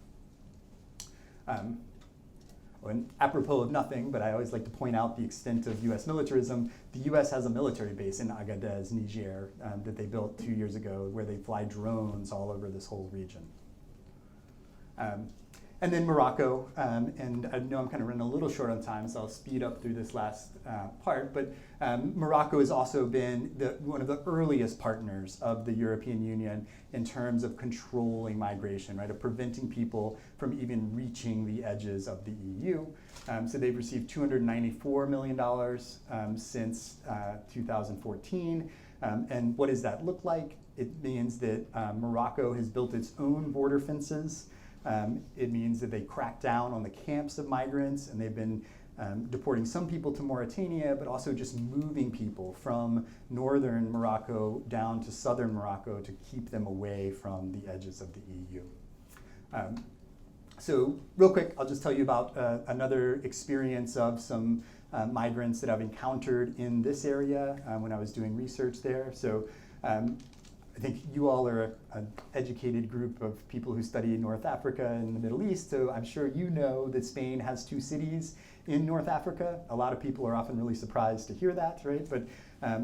S2: And apropos of nothing, but I always like to point out the extent of US militarism. The US has a military base in Agadez, Niger, that they built 2 years ago, where they fly drones all over this whole region. And then Morocco, and I know I'm kind of running a little short on time, so I'll speed up through this last part, but Morocco has also been one of the earliest partners of the European Union in terms of controlling migration, right, of preventing people from even reaching the edges of the EU. So they've received $294 million since 2014. And what does that look like? It means that Morocco has built its own border fences. It means that they crack down on the camps of migrants, and they've been deporting some people to Mauritania, but also just moving people from northern Morocco down to southern Morocco to keep them away from the edges of the EU. So real quick, I'll just tell you about another experience of some migrants that I've encountered in this area when I was doing research there. So I think you all are an educated group of people who study North Africa and the Middle East, so I'm sure you know that Spain has 2 cities in North Africa. A lot of people are often really surprised to hear that, right? But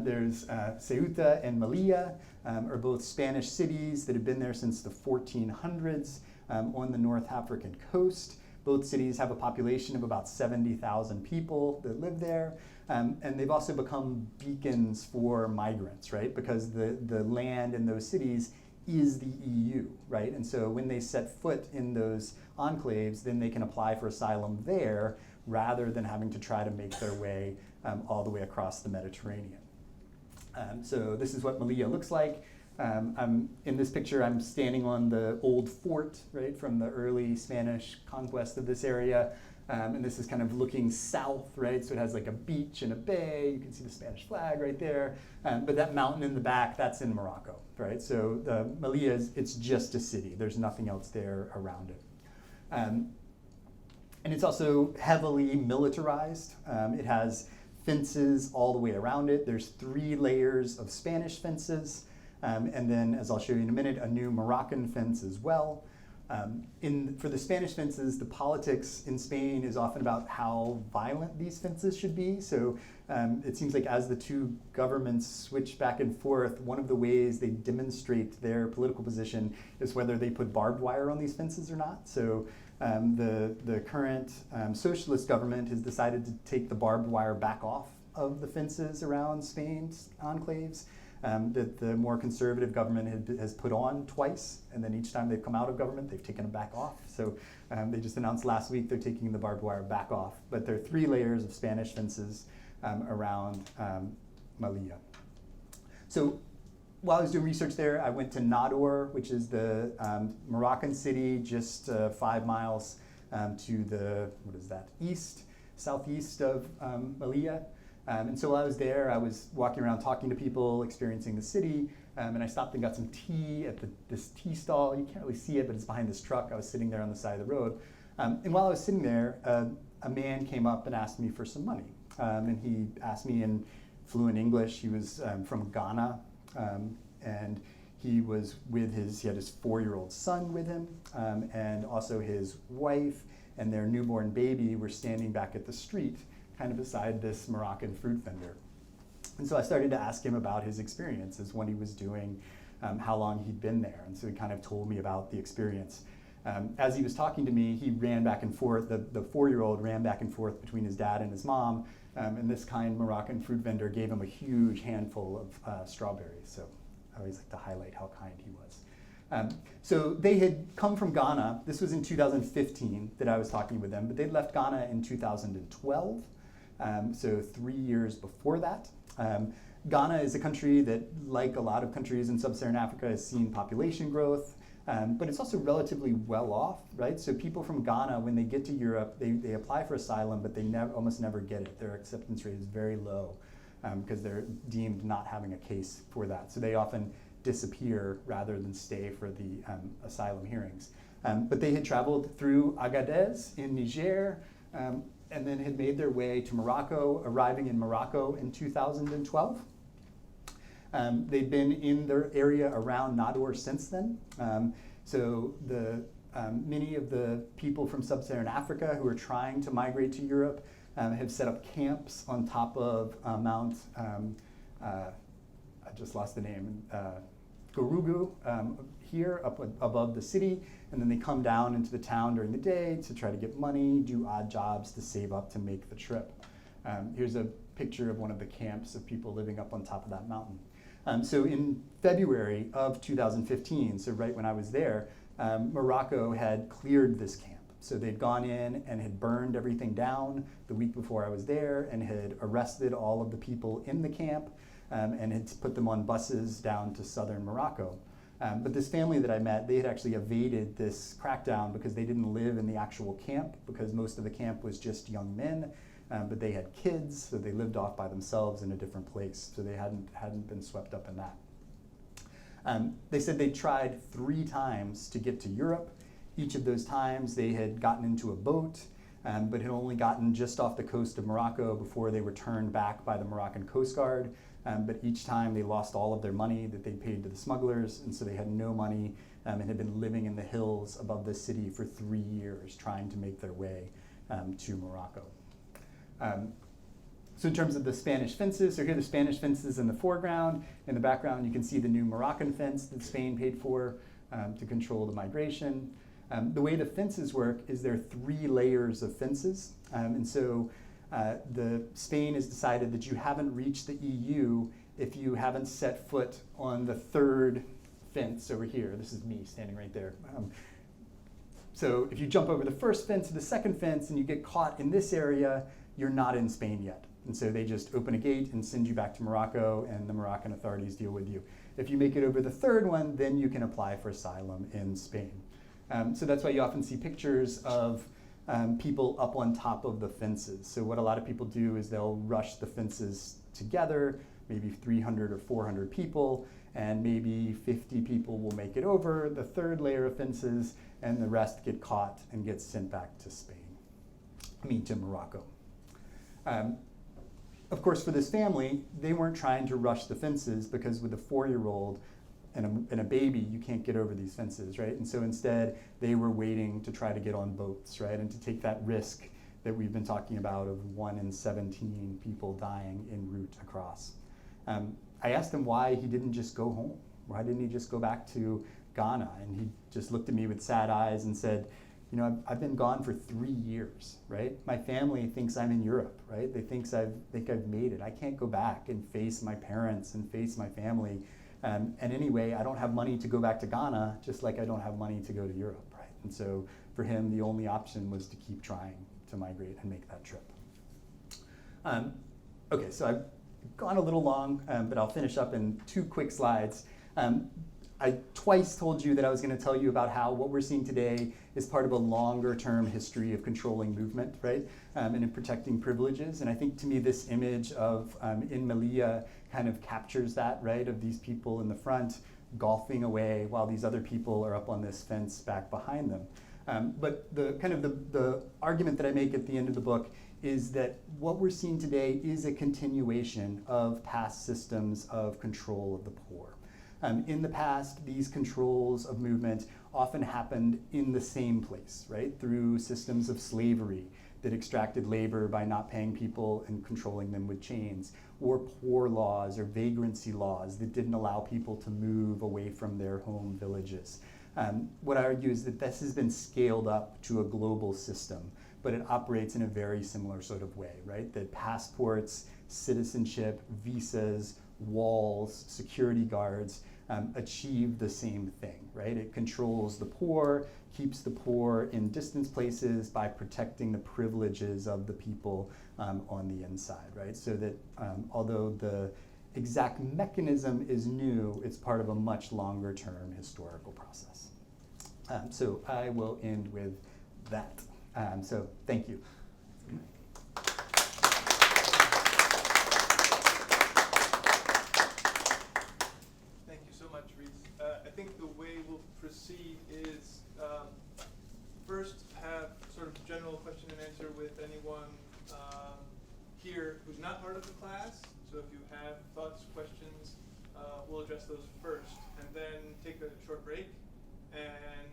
S2: there's Ceuta and Melilla are both Spanish cities that have been there since the 1400s on the North African coast. Both cities have a population of about 70,000 people that live there. And they've also become beacons for migrants, right? Because the land in those cities is the EU, right? And so when they set foot in those enclaves, then they can apply for asylum there rather than having to try to make their way all the way across the Mediterranean. So this is what Melilla looks like. In this picture, I'm standing on the old fort, right, from the early Spanish conquest of this area. And this is kind of looking south, right? So it has like a beach and a bay. You can see the Spanish flag right there. But that mountain in the back, that's in Morocco, right? So Melilla, it's just a city. There's nothing else there around it. And it's also heavily militarized. It has fences all the way around it. There's 3 layers of Spanish fences. And then, as I'll show you in a minute, a new Moroccan fence as well. For the Spanish fences, the politics in Spain is often about how violent these fences should be. So it seems like as the 2 governments switch back and forth, one of the ways they demonstrate their political position is whether they put barbed wire on these fences or not. So the current socialist government has decided to take the barbed wire back off of the fences around Spain's enclaves. That the more conservative government has put on twice, and then each time they've come out of government, they've taken them back off. So they just announced last week they're taking the barbed wire back off. But there are 3 layers of Spanish fences around Melilla. So while I was doing research there, I went to Nador, which is the Moroccan city just 5 miles to the, southeast of Melilla. And so while I was there, I was walking around talking to people, experiencing the city, and I stopped and got some tea at this tea stall. You can't really see it, but it's behind this truck. I was sitting there on the side of the road. And while I was sitting there, a man came up and asked me for some money. And he asked me in fluent English. He was from Ghana, and he had his 4-year-old son with him, and also his wife and their newborn baby were standing back at the street, kind of beside this Moroccan fruit vendor. And so I started to ask him about his experiences, what he was doing, how long he'd been there. And so he kind of told me about the experience. As he was talking to me, he ran back and forth, the 4-year-old ran back and forth between his dad and his mom, and this kind Moroccan fruit vendor gave him a huge handful of strawberries. So I always like to highlight how kind he was. So they had come from Ghana. This was in 2015 that I was talking with them, but they'd left Ghana in 2012. So 3 years before that. Ghana is a country that, like a lot of countries in sub-Saharan Africa, has seen population growth. But it's also relatively well off, right? So people from Ghana, when they get to Europe, they apply for asylum, but they almost never get it. Their acceptance rate is very low because they're deemed not having a case for that. So they often disappear rather than stay for the asylum hearings. But they had traveled through Agadez in Niger, and then had made their way to Morocco, arriving in Morocco in 2012. They've been in their area around Nador since then. So many of the people from sub-Saharan Africa who are trying to migrate to Europe have set up camps on top of Mount, I just lost the name, Gorugu, here up above the city, and then they come down into the town during the day to try to get money, do odd jobs to save up to make the trip. Here's a picture of one of the camps of people living up on top of that mountain. So in February of 2015, so right when I was there, Morocco had cleared this camp. So they'd gone in and had burned everything down the week before I was there and had arrested all of the people in the camp and had put them on buses down to southern Morocco. But this family that I met, they had actually evaded this crackdown because they didn't live in the actual camp, because most of the camp was just young men. But they had kids, so they lived off by themselves in a different place, so they hadn't been swept up in that. They said they tried 3 times to get to Europe. Each of those times they had gotten into a boat, but had only gotten just off the coast of Morocco before they were turned back by the Moroccan Coast Guard. But each time they lost all of their money that they paid to the smugglers, and so they had no money and had been living in the hills above the city for 3 years trying to make their way to Morocco. So in terms of the Spanish fences, so here are the Spanish fences in the foreground. In the background, you can see the new Moroccan fence that Spain paid for to control the migration. The way the fences work is there are 3 layers of fences. And so Spain has decided that you haven't reached the EU if you haven't set foot on the 3rd fence over here. This is me standing right there. So if you jump over the first fence to the second fence and you get caught in this area, you're not in Spain yet. And so they just open a gate and send you back to Morocco, and the Moroccan authorities deal with you. If you make it over the 3rd one, then you can apply for asylum in Spain. So that's why you often see pictures of people up on top of the fences. So what a lot of people do is they'll rush the fences together, maybe 300 or 400 people, and maybe 50 people will make it over the 3rd layer of fences, and the rest get caught and get sent back to to Morocco. Of course, for this family, they weren't trying to rush the fences because with a 4-year-old and a baby, you can't get over these fences, right? And so instead, they were waiting to try to get on boats, right? And to take that risk that we've been talking about of 1 in 17 people dying en route across. I asked him why he didn't just go home. Why didn't he just go back to Ghana? And he just looked at me with sad eyes and said, you know, I've been gone for 3 years, right? My family thinks I'm in Europe, right? They think I've made it. I can't go back and face my parents and face my family. And anyway, I don't have money to go back to Ghana, just like I don't have money to go to Europe, right? And so for him, the only option was to keep trying to migrate and make that trip. Okay, so I've gone a little long, but I'll finish up in 2 quick slides. I twice told you that I was going to tell you about how what we're seeing today is part of a longer term history of controlling movement, right? And in protecting privileges. And I think to me this image of in Melilla kind of captures that, right? Of these people in the front golfing away while these other people are up on this fence back behind them. But the argument that I make at the end of the book is that what we're seeing today is a continuation of past systems of control of the poor. In the past, these controls of movement often happened in the same place, right? Through systems of slavery that extracted labor by not paying people and controlling them with chains, or poor laws or vagrancy laws that didn't allow people to move away from their home villages. What I argue is that this has been scaled up to a global system, but it operates in a very similar sort of way, right? That passports, citizenship, visas, walls, security guards achieve the same thing, right? It controls the poor, keeps the poor in distant places by protecting the privileges of the people on the inside, right? So that although the exact mechanism is new, it's part of a much longer term historical process. So I will end with that. So thank you.
S1: Thank you so much, Reece. I think the way we'll proceed is first have sort of general question and answer with anyone here who's not part of the class. So if you have thoughts, questions, we'll address those first, and then take a short break and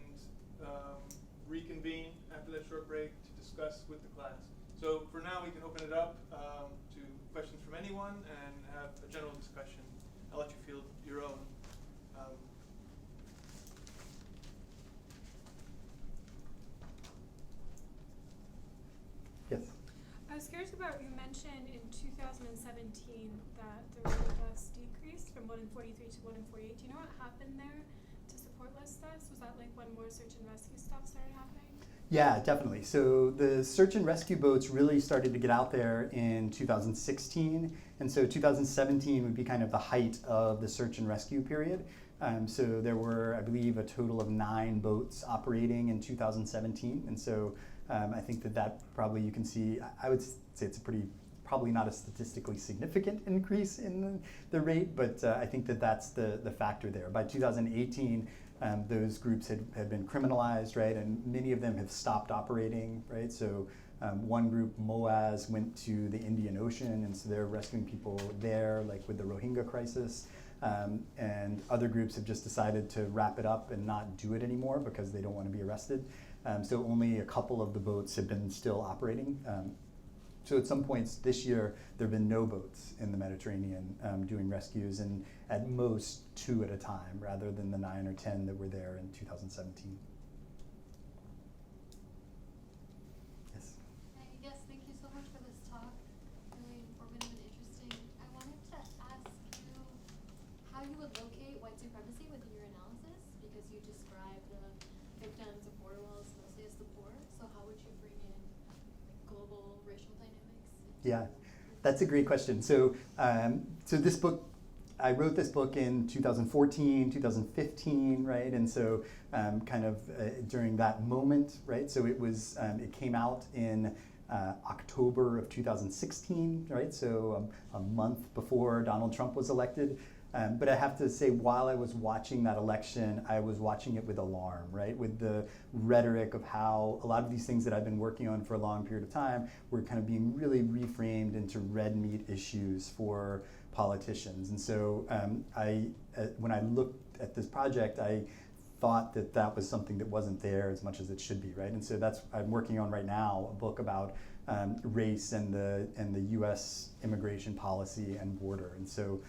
S1: reconvene after that short break to discuss with the class. So for now, we can open it up to questions from anyone and have a general discussion. I'll let you field your own.
S2: Yes.
S3: I was curious about, you mentioned in 2017 that the rate of deaths decreased from 1 in 43 to 1 in 48. Do you know what happened there to support less deaths? Was that like when more search and rescue stuff started happening?
S2: Yeah, definitely. So the search and rescue boats really started to get out there in 2016. And so 2017 would be kind of the height of the search and rescue period. So there were, I believe, a total of 9 boats operating in 2017. And so I think that probably you can see, I would say it's a probably not a statistically significant increase in the rate, but I think that's the factor there. By 2018, those groups had been criminalized, right? And many of them have stopped operating, right? So one group, MOAS, went to the Indian Ocean, and so they're rescuing people there, like with the Rohingya crisis. And other groups have just decided to wrap it up and not do it anymore because they don't want to be arrested. So only a couple of the boats have been still operating. So at some points this year, there have been no boats in the Mediterranean doing rescues, and at most 2 at a time, rather than the 9 or 10 that were there in 2017. Yes?
S4: Yes, thank you so much for this talk. Really informative and interesting. I wanted to ask you how you would locate white supremacy within your analysis, because you describe the victims of border walls mostly as the poor. So how would you bring in global racial dynamics?
S2: Yeah, that's a great question. So, so this book, I wrote this book in 2014, 2015, right? And so kind of during that moment, right? So it was, it came out in October of 2016, right? So a month before Donald Trump was elected. But I have to say, while I was watching that election, I was watching it with alarm, right? With the rhetoric of how a lot of these things that I've been working on for a long period of time were kind of being really reframed into red meat issues for politicians. And so when I looked at this project, I thought that was something that wasn't there as much as it should be, right? And so I'm working on right now a book about race and the U.S. immigration policy and border, and so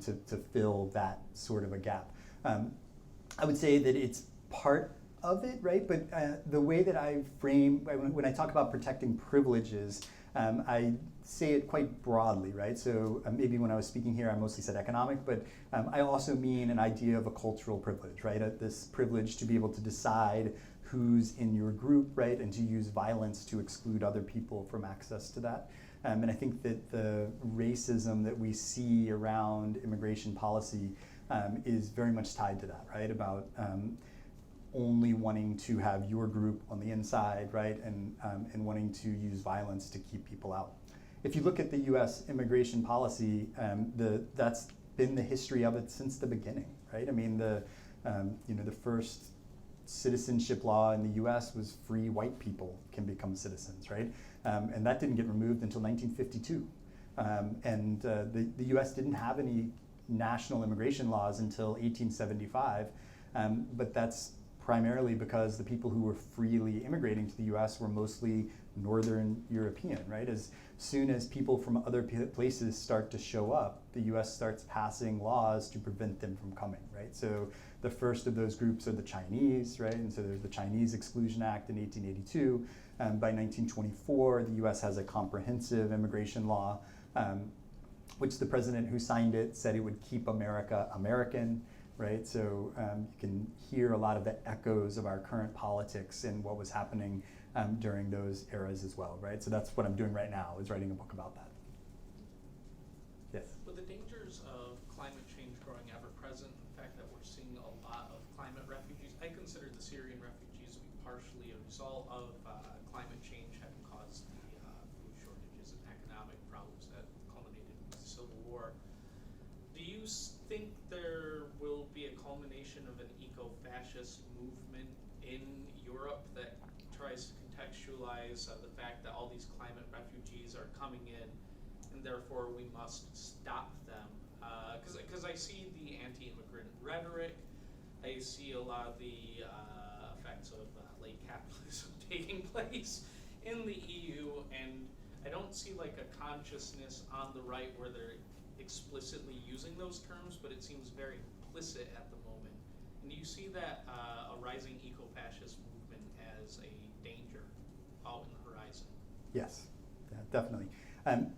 S2: to fill that sort of a gap. I would say that it's part of it, right? But the way that I frame, when I talk about protecting privileges, I say it quite broadly, right? So maybe when I was speaking here, I mostly said economic, but I also mean an idea of a cultural privilege, right? This privilege to be able to decide who's in your group, right? And to use violence to exclude other people from access to that. And I think that the racism that we see around immigration policy is very much tied to that, right? About only wanting to have your group on the inside, right? And wanting to use violence to keep people out. If you look at the U.S. immigration policy, that's been the history of it since the beginning, right? I mean, the first citizenship law in the U.S. was free white people can become citizens, right? And that didn't get removed until 1952. And the U.S. didn't have any national immigration laws until 1875, but that's primarily because the people who were freely immigrating to the U.S. were mostly Northern European, right? As soon as people from other places start to show up, the U.S. starts passing laws to prevent them from coming, right? So the first of those groups are the Chinese, right? And so there's the Chinese Exclusion Act in 1882. By 1924, the U.S. has a comprehensive immigration law, which the president who signed it said it would keep America American, right? So you can hear a lot of the echoes of our current politics and what was happening during those eras as well, right? So that's what I'm doing right now, is writing a book about that. Yes?
S5: With the dangers of climate change growing ever present, the fact that we're seeing a lot of climate refugees, I consider the Syrian result of climate change having caused the food shortages and economic problems that culminated with the Civil War. Do you think there will be a culmination of an eco-fascist movement in Europe that tries to contextualize the fact that all these climate refugees are coming in and therefore we must stop them? Because I see the anti-immigrant rhetoric, I see a lot of the effects of late capitalism taking place in the EU, and I don't see like a consciousness on the right where they're explicitly using those terms, but it seems very implicit at the moment. And do you see that a rising eco-fascist movement as a danger out in the horizon?
S2: Yes, yeah, definitely.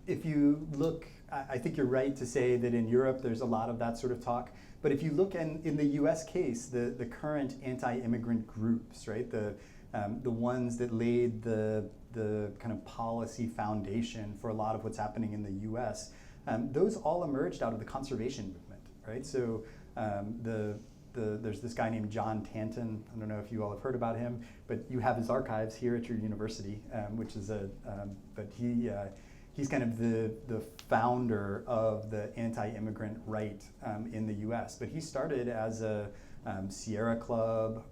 S2: If you look, I think you're right to say that in Europe there's a lot of that sort of talk. But if you look in the U.S. case, the current anti-immigrant groups, right, the ones that laid the kind of policy foundation for a lot of what's happening in the U.S., those all emerged out of the conservation movement, right? So there's this guy named John Tanton. I don't know if you all have heard about him, but you have his archives here at your university, which is but he's kind of the founder of the anti-immigrant right in the U.S. But he started as a Sierra Club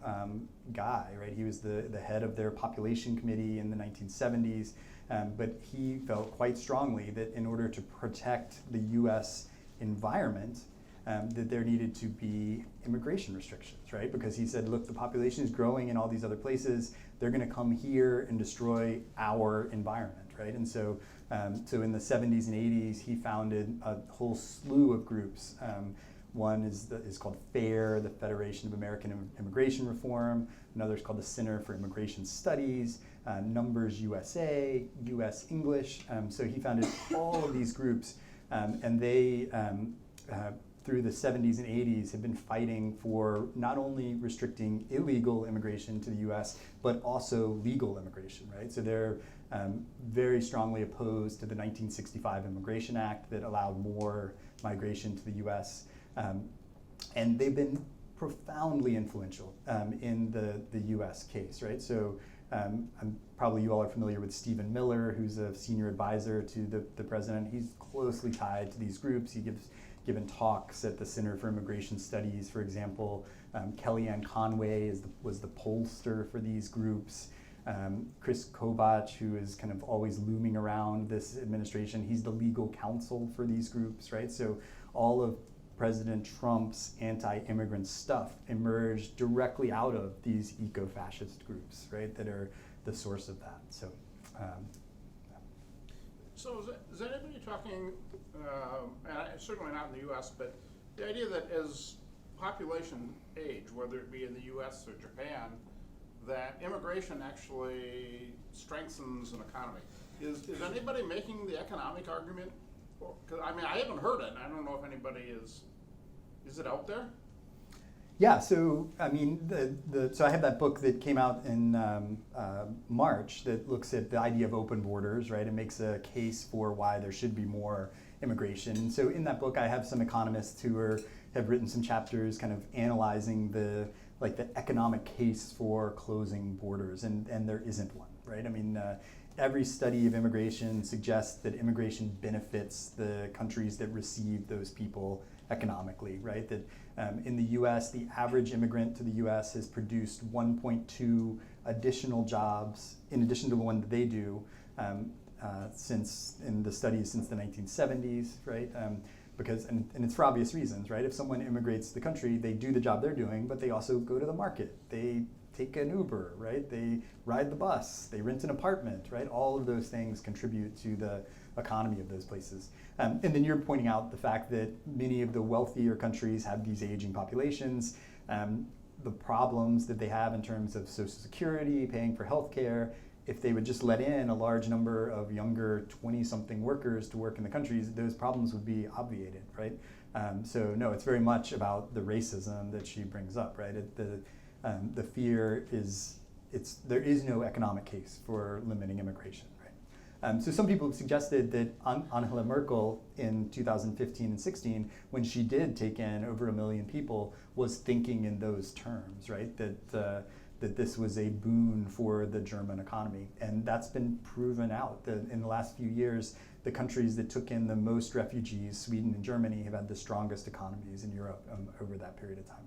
S2: guy, right? He was the head of their population committee in the 1970s. But he felt quite strongly that in order to protect the U.S. environment, that there needed to be immigration restrictions, right? Because he said, look, the population is growing in all these other places. They're going to come here and destroy our environment, right? And so in the 70s and 80s, he founded a whole slew of groups. One is called FAIR, the Federation of American Immigration Reform. Another is called the Center for Immigration Studies, Numbers USA, US English. So he founded all of these groups, and they, through the 70s and 80s, have been fighting for not only restricting illegal immigration to the US, but also legal immigration, right? So they're very strongly opposed to the 1965 Immigration Act that allowed more migration to the US. And they've been profoundly influential in the US case, right? So probably you all are familiar with Stephen Miller, who's a senior advisor to the president. He's closely tied to these groups. He given talks at the Center for Immigration Studies, for example. Kellyanne Conway was the pollster for these groups. Chris Kovach, who is kind of always looming around this administration, he's the legal counsel for these groups, right? So all of President Trump's anti-immigrant stuff emerged directly out of these eco-fascist groups, right, that are the source of that. So,
S6: So is anybody talking, and certainly not in the U.S., but the idea that as population age, whether it be in the U.S. or Japan, that immigration actually strengthens an economy? Is anybody making the economic argument? Because I mean, I haven't heard it, and I don't know if anybody is. Is it out there?
S2: yeah, so I mean, so I have that book that came out in March that looks at the idea of open borders, right? It makes a case for why there should be more immigration. And so in that book, I have some economists who have written some chapters kind of analyzing the economic case for closing borders, and there isn't one, right? I mean, every study of immigration suggests that immigration benefits the countries that receive those people economically, right? That in the US, the average immigrant to the US has produced 1.2 additional jobs in addition to the one that they do since in the studies since the 1970s, right? Because, and it's for obvious reasons, right? If someone immigrates to the country, they do the job they're doing, but they also go to the market. They take an Uber, right? They ride the bus, they rent an apartment, right? All of those things contribute to the economy of those places. And then you're pointing out the fact that many of the wealthier countries have these aging populations, the problems that they have in terms of Social Security, paying for healthcare. If they would just let in a large number of younger 20-something workers to work in the countries, those problems would be obviated, right? So no, it's very much about the racism that she brings up, right? The fear is, there is no economic case for limiting immigration, right? So some people have suggested that Angela Merkel in 2015 and 16, when she did take in over 1 million people, was thinking in those terms, right? That that this was a boon for the German economy. And that's been proven out. In the last few years, the countries that took in the most refugees, Sweden and Germany, have had the strongest economies in Europe over that period of time.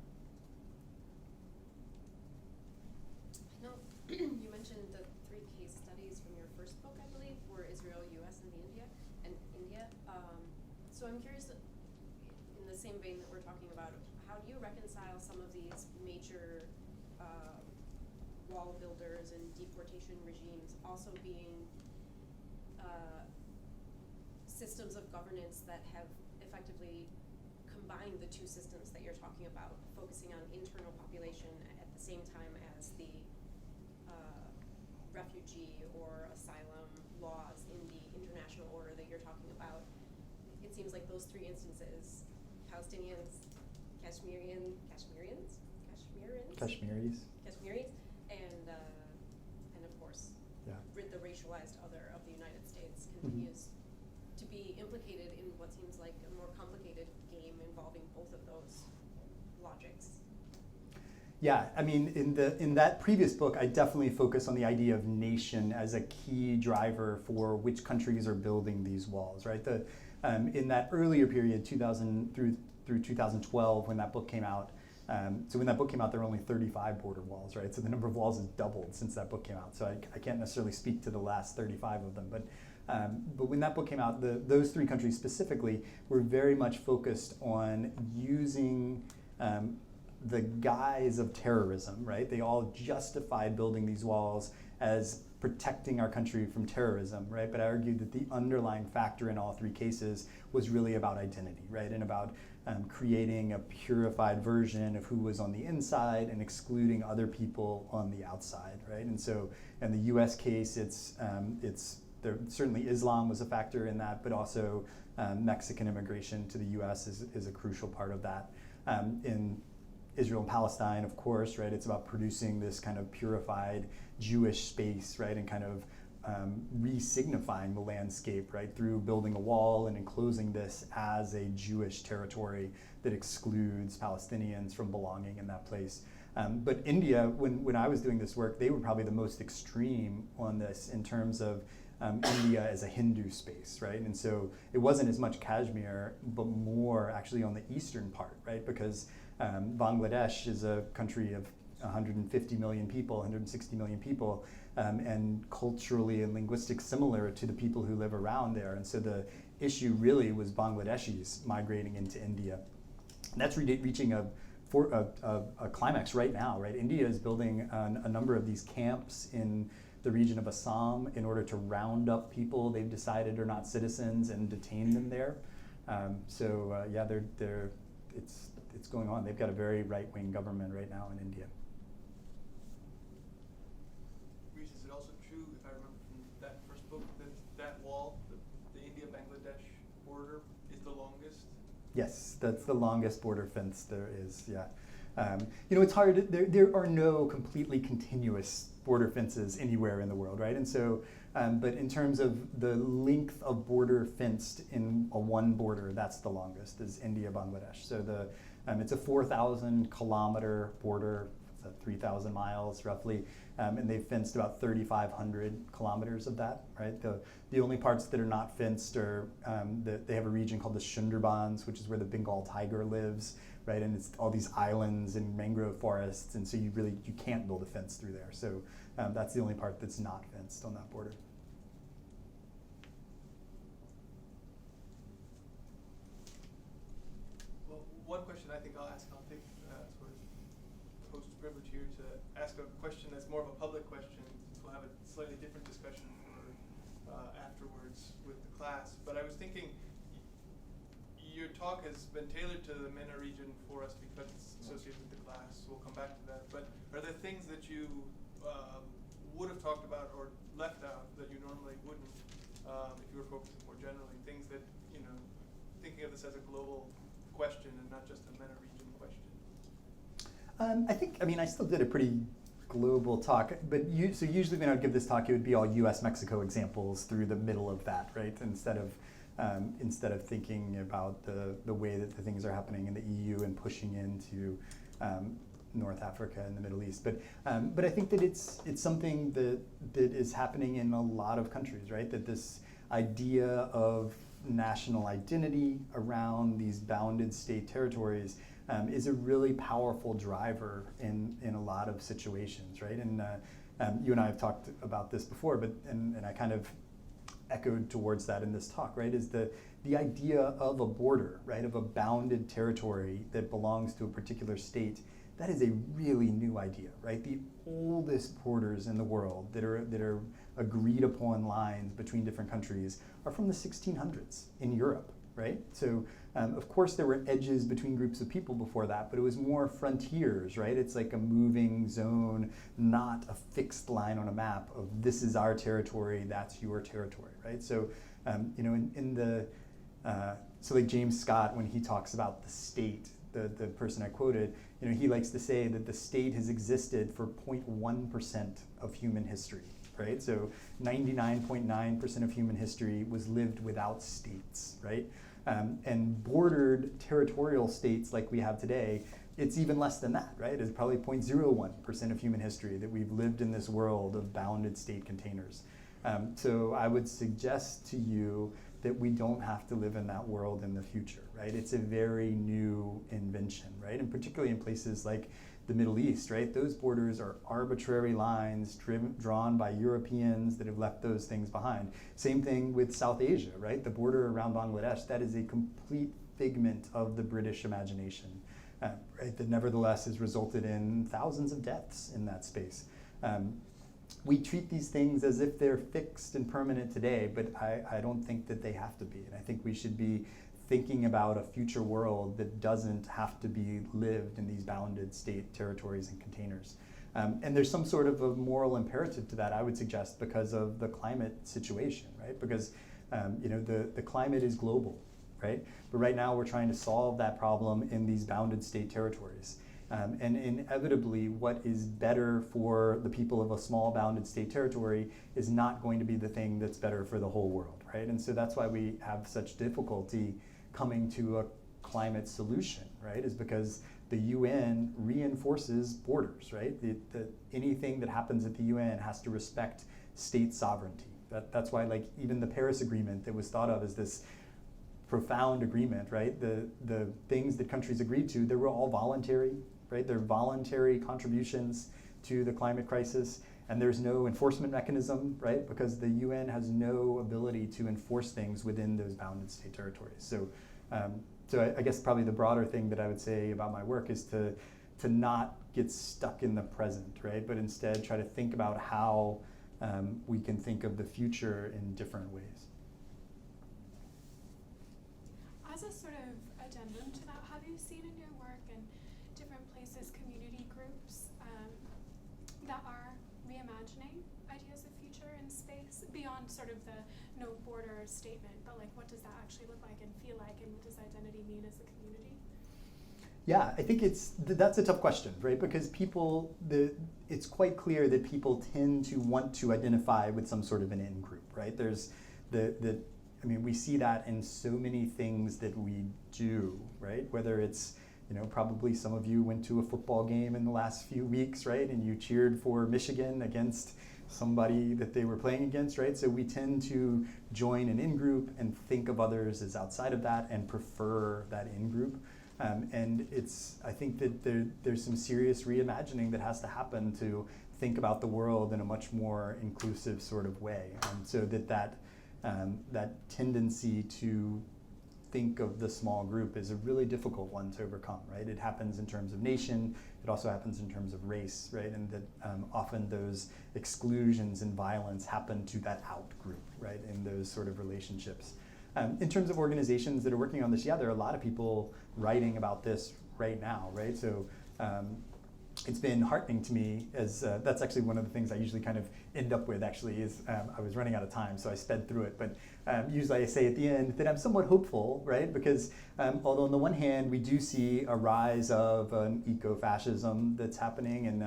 S7: I know you mentioned the 3 case studies from your first book, I believe, were Israel, US, and India. So I'm curious, in the same vein that we're talking about, how do you reconcile some of these major wall builders and deportation regimes also being systems of governance that have effectively combined the 2 systems that you're talking about, focusing on internal population at the same time as the refugee or asylum laws in the international order that you're talking about? It seems like those 3 instances, Palestinians, Kashmiris, and of course, the racialized other of the United States continues to be implicated in what seems like a more complicated game involving both of those logics.
S2: Yeah, I mean, in that previous book, I definitely focus on the idea of nation as a key driver for which countries are building these walls, right? In that earlier period, 2000 through 2012, when that book came out, so when that book came out, there were only 35 border walls, right? So the number of walls has doubled since that book came out. So I can't necessarily speak to the last 35 of them, but when that book came out, those 3 countries specifically were very much focused on using the guise of terrorism, right? They all justified building these walls as protecting our country from terrorism, right? But I argued that the underlying factor in all 3 cases was really about identity, right? And about creating a purified version of who was on the inside and excluding other people on the outside, right? And so in the U.S. case, certainly Islam was a factor in that, but also Mexican immigration to the U.S. is a crucial part of that. In Israel and Palestine, of course, right? It's about producing this kind of purified Jewish space, right? And kind of re-signifying the landscape, right? Through building a wall and enclosing this as a Jewish territory that excludes Palestinians from belonging in that place. But India, when I was doing this work, they were probably the most extreme on this in terms of India as a Hindu space, right? And so it wasn't as much Kashmir, but more actually on the eastern part, right? Because Bangladesh is a country of 150 million people, 160 million people, and culturally and linguistically similar to the people who live around there. And so the issue really was Bangladeshis migrating into India. And that's reaching a climax right now, right? India is building a number of these camps in the region of Assam in order to round up people they've decided are not citizens and detain them there. It's going on. They've got a very right-wing government right now in India.
S1: Reece, is it also true, if I remember from that first book, that wall, the India-Bangladesh border, is the longest?
S2: Yes, that's the longest border fence there is, yeah. It's hard, there are no completely continuous border fences anywhere in the world, right? And so, but in terms of the length of border fenced in one border, that's the longest, is India-Bangladesh. So it's a 4,000 kilometer border, 3,000 miles roughly, and they've fenced about 3,500 kilometers of that, right? The only parts that are not fenced are, they have a region called the Sundarbans, which is where the Bengal tiger lives, right? And it's all these islands and mangrove forests, and so you can't build a fence through there. So that's the only part that's not fenced on that border.
S1: Well, one question I think I'll take sort of host privilege here to ask a question that's more of a public question. We'll have a slightly different discussion afterwards with the class. But I was thinking, your talk has been tailored to the MENA region for us because it's associated with the class. We'll come back to that. But are there things that you would have talked about or left out that you normally wouldn't if you were focusing more generally? Things that, thinking of this as a global question and not just a MENA region question.
S2: I still did a pretty global talk, but so usually when I would give this talk, it would be all U.S.-Mexico examples through the middle of that, right? Instead of thinking about the way that the things are happening in the EU and pushing into North Africa and the Middle East. But I think that it's something that is happening in a lot of countries, right? That this idea of national identity around these bounded state territories is a really powerful driver in a lot of situations, right? And you and I have talked about this before, but and I kind of echoed towards that in this talk, right? Is the idea of a border, right? Of a bounded territory that belongs to a particular state. That is a really new idea, right? The oldest borders in the world that are agreed upon lines between different countries are from the 1600s in Europe, right? So of course there were edges between groups of people before that, but it was more frontiers, right? It's like a moving zone, not a fixed line on a map of this is our territory, that's your territory, right? So you know, in the so like James Scott, when he talks about the state, the person I quoted, you know, he likes to say that the state has existed for 0.1% of human history, right? So 99.9% of human history was lived without states, right? And bordered territorial states like we have today, it's even less than that, right? It's probably 0.01% of human history that we've lived in this world of bounded state containers. So I would suggest to you that we don't have to live in that world in the future, right? It's a very new invention, right? And particularly in places like the Middle East, right? Those borders are arbitrary lines drawn by Europeans that have left those things behind. Same thing with South Asia, right? The border around Bangladesh, that is a complete figment of the British imagination, right? That nevertheless has resulted in thousands of deaths in that space. We treat these things as if they're fixed and permanent today, but I don't think that they have to be. And I think we should be thinking about a future world that doesn't have to be lived in these bounded state territories and containers. And there's some sort of a moral imperative to that, I would suggest, because of the climate situation, right? Because you know, the climate is global, right? But right now we're trying to solve that problem in these bounded state territories. And inevitably, what is better for the people of a small bounded state territory is not going to be the thing that's better for the whole world, right? And so that's why we have such difficulty coming to a climate solution, right? Is because the UN reinforces borders, right? Anything that happens at the UN has to respect state sovereignty. That's why, like, even the Paris Agreement that was thought of as this profound agreement, right? The things that countries agreed to, they were all voluntary, right? They're voluntary contributions to the climate crisis, and there's no enforcement mechanism, right? Because the UN has no ability to enforce things within those bounded state territories. So, I guess probably the broader thing that I would say about my work is to not get stuck in the present, right? But instead try to think about how we can think of the future in different ways.
S3: As a sort of addendum to that, have you seen in your work in different places community groups that are reimagining ideas of future in space beyond sort of the no border statement, but like what does that actually look like and feel like, and what does identity mean as a community?
S2: Yeah, I think that's a tough question, right? Because it's quite clear that people tend to want to identify with some sort of an in-group, right? There's I mean, we see that in so many things that we do, right? Whether it's, you know, probably some of you went to a football game in the last few weeks, right? And you cheered for Michigan against somebody that they were playing against, right? So we tend to join an in-group and think of others as outside of that and prefer that in-group. And I think that there's some serious reimagining that has to happen to think about the world in a much more inclusive sort of way. So that tendency to think of the small group is a really difficult one to overcome, right? It happens in terms of nation, it also happens in terms of race, right? And that often those exclusions and violence happen to that out group, right? In those sort of relationships. In terms of organizations that are working on this, yeah, there are a lot of people writing about this right now, right? So it's been heartening to me as that's actually one of the things I usually kind of end up with actually is I was running out of time, so I sped through it. But usually I say at the end that I'm somewhat hopeful, right? Because although on the one hand we do see a rise of eco-fascism that's happening and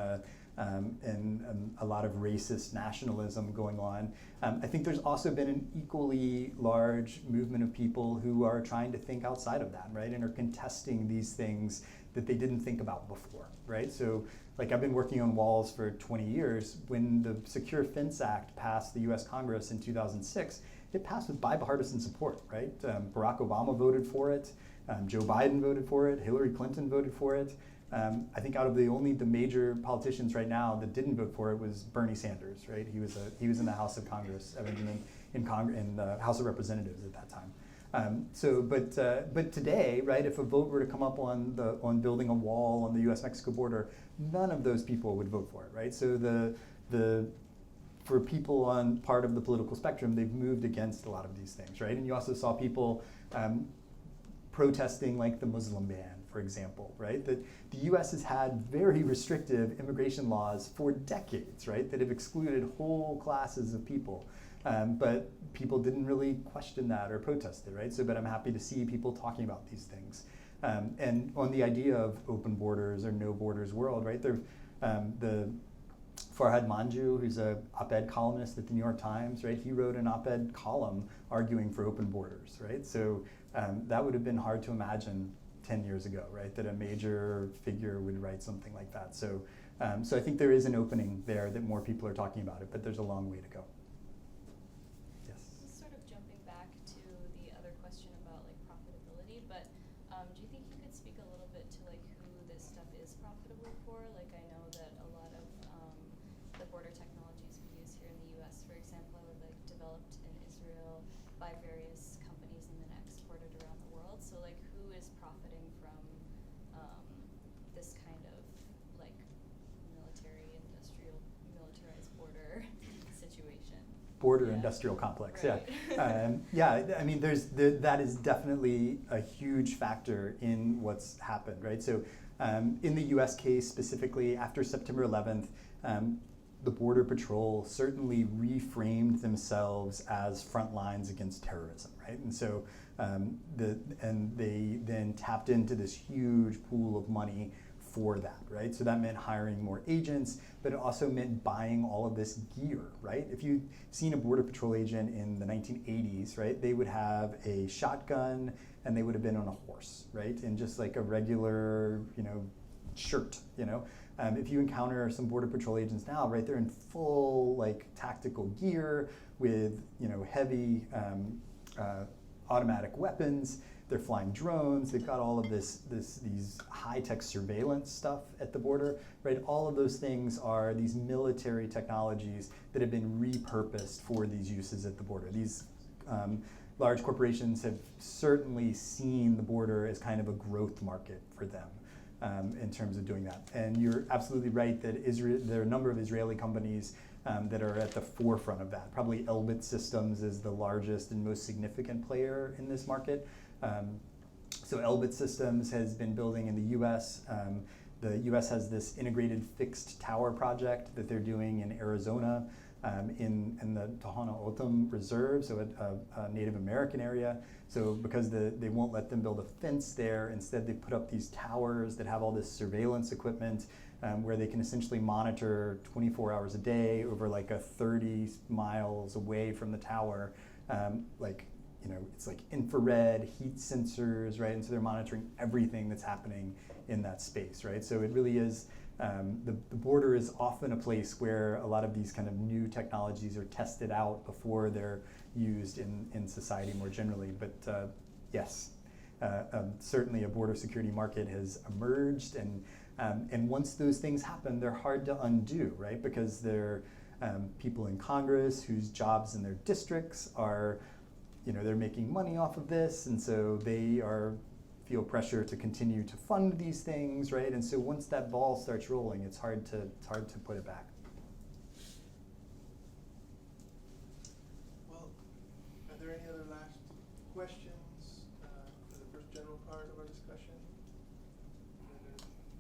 S2: a lot of racist nationalism going on, I think there's also been an equally large movement of people who are trying to think outside of that, right? And are contesting these things that they didn't think about before, right? So like I've been working on walls for 20 years. When the Secure Fence Act passed the US Congress in 2006, it passed with bipartisan support, right? Barack Obama voted for it, Joe Biden voted for it, Hillary Clinton voted for it. I think out of the major politicians right now that didn't vote for it was Bernie Sanders, right? He was in the House of Congress, in the House of Representatives at that time. But today, right, if a vote were to come up on building a wall on the U.S.-Mexico border, none of those people would vote for it, right? So for people on part of the political spectrum, they've moved against a lot of these things, right? And you also saw people protesting like the Muslim ban, for example, right? That the U.S. has had very restrictive immigration laws for decades, right? That have excluded whole classes of people. But people didn't really question that or protest it, right? But I'm happy to see people talking about these things. And on the idea of open borders or no borders world, right? The Farhad Manjoo, who's a op-ed columnist at the New York Times, right? He wrote an op-ed column arguing for open borders, right? So that would have been hard to imagine 10 years ago, right? That a major figure would write something like that. So I think there is an opening there that more people are talking about it, but there's a long way to go.
S8: Sort of jumping back to the other question about like profitability, but do you think you could speak a little bit to like who this stuff is profitable for? Like I know that a lot of the border technologies we use here in the U.S., for example, are like developed in Israel by various companies and then exported around the world. So like who is profiting from this kind of like militarized border situation?
S2: Border industrial complex,
S8: right.
S2: Yeah. I mean, that is definitely a huge factor in what's happened, right? So in the US case specifically, after September 11th, the Border Patrol certainly reframed themselves as front lines against terrorism, right? And so they then tapped into this huge pool of money for that, right? So that meant hiring more agents, but it also meant buying all of this gear, right? If you've seen a Border Patrol agent in the 1980s, right, they would have a shotgun and they would have been on a horse, right? And just like a regular, shirt, If you encounter some Border Patrol agents now, right, they're in full like tactical gear with, heavy automatic weapons. They're flying drones. They've got all of these high-tech surveillance stuff at the border, right? All of those things are these military technologies that have been repurposed for these uses at the border. These large corporations have certainly seen the border as kind of a growth market for them in terms of doing that. And you're absolutely right that there are a number of Israeli companies that are at the forefront of that. Probably Elbit Systems is the largest and most significant player in this market. So Elbit Systems has been building in the U.S. The U.S. has this integrated fixed tower project that they're doing in Arizona in the Tohono O'odham Reserve, so a Native American area. So because they won't let them build a fence there, instead they put up these towers that have all this surveillance equipment where they can essentially monitor 24 hours a day over like a 30 miles away from the tower, it's like infrared, heat sensors, right? And so they're monitoring everything that's happening in that space, right? So it really is, the border is often a place where a lot of these kind of new technologies are tested out before they're used in society more generally. But yes, certainly a border security market has emerged, and once those things happen, they're hard to undo, right? Because they're people in Congress whose jobs in their districts are they're making money off of this, and so they feel pressure to continue to fund these things, right? And so once that ball starts rolling, it's hard to put it back.
S1: Well, are there any other last questions for the first general part of our discussion?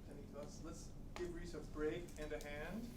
S1: Any thoughts? Let's give Reece a break and a hand.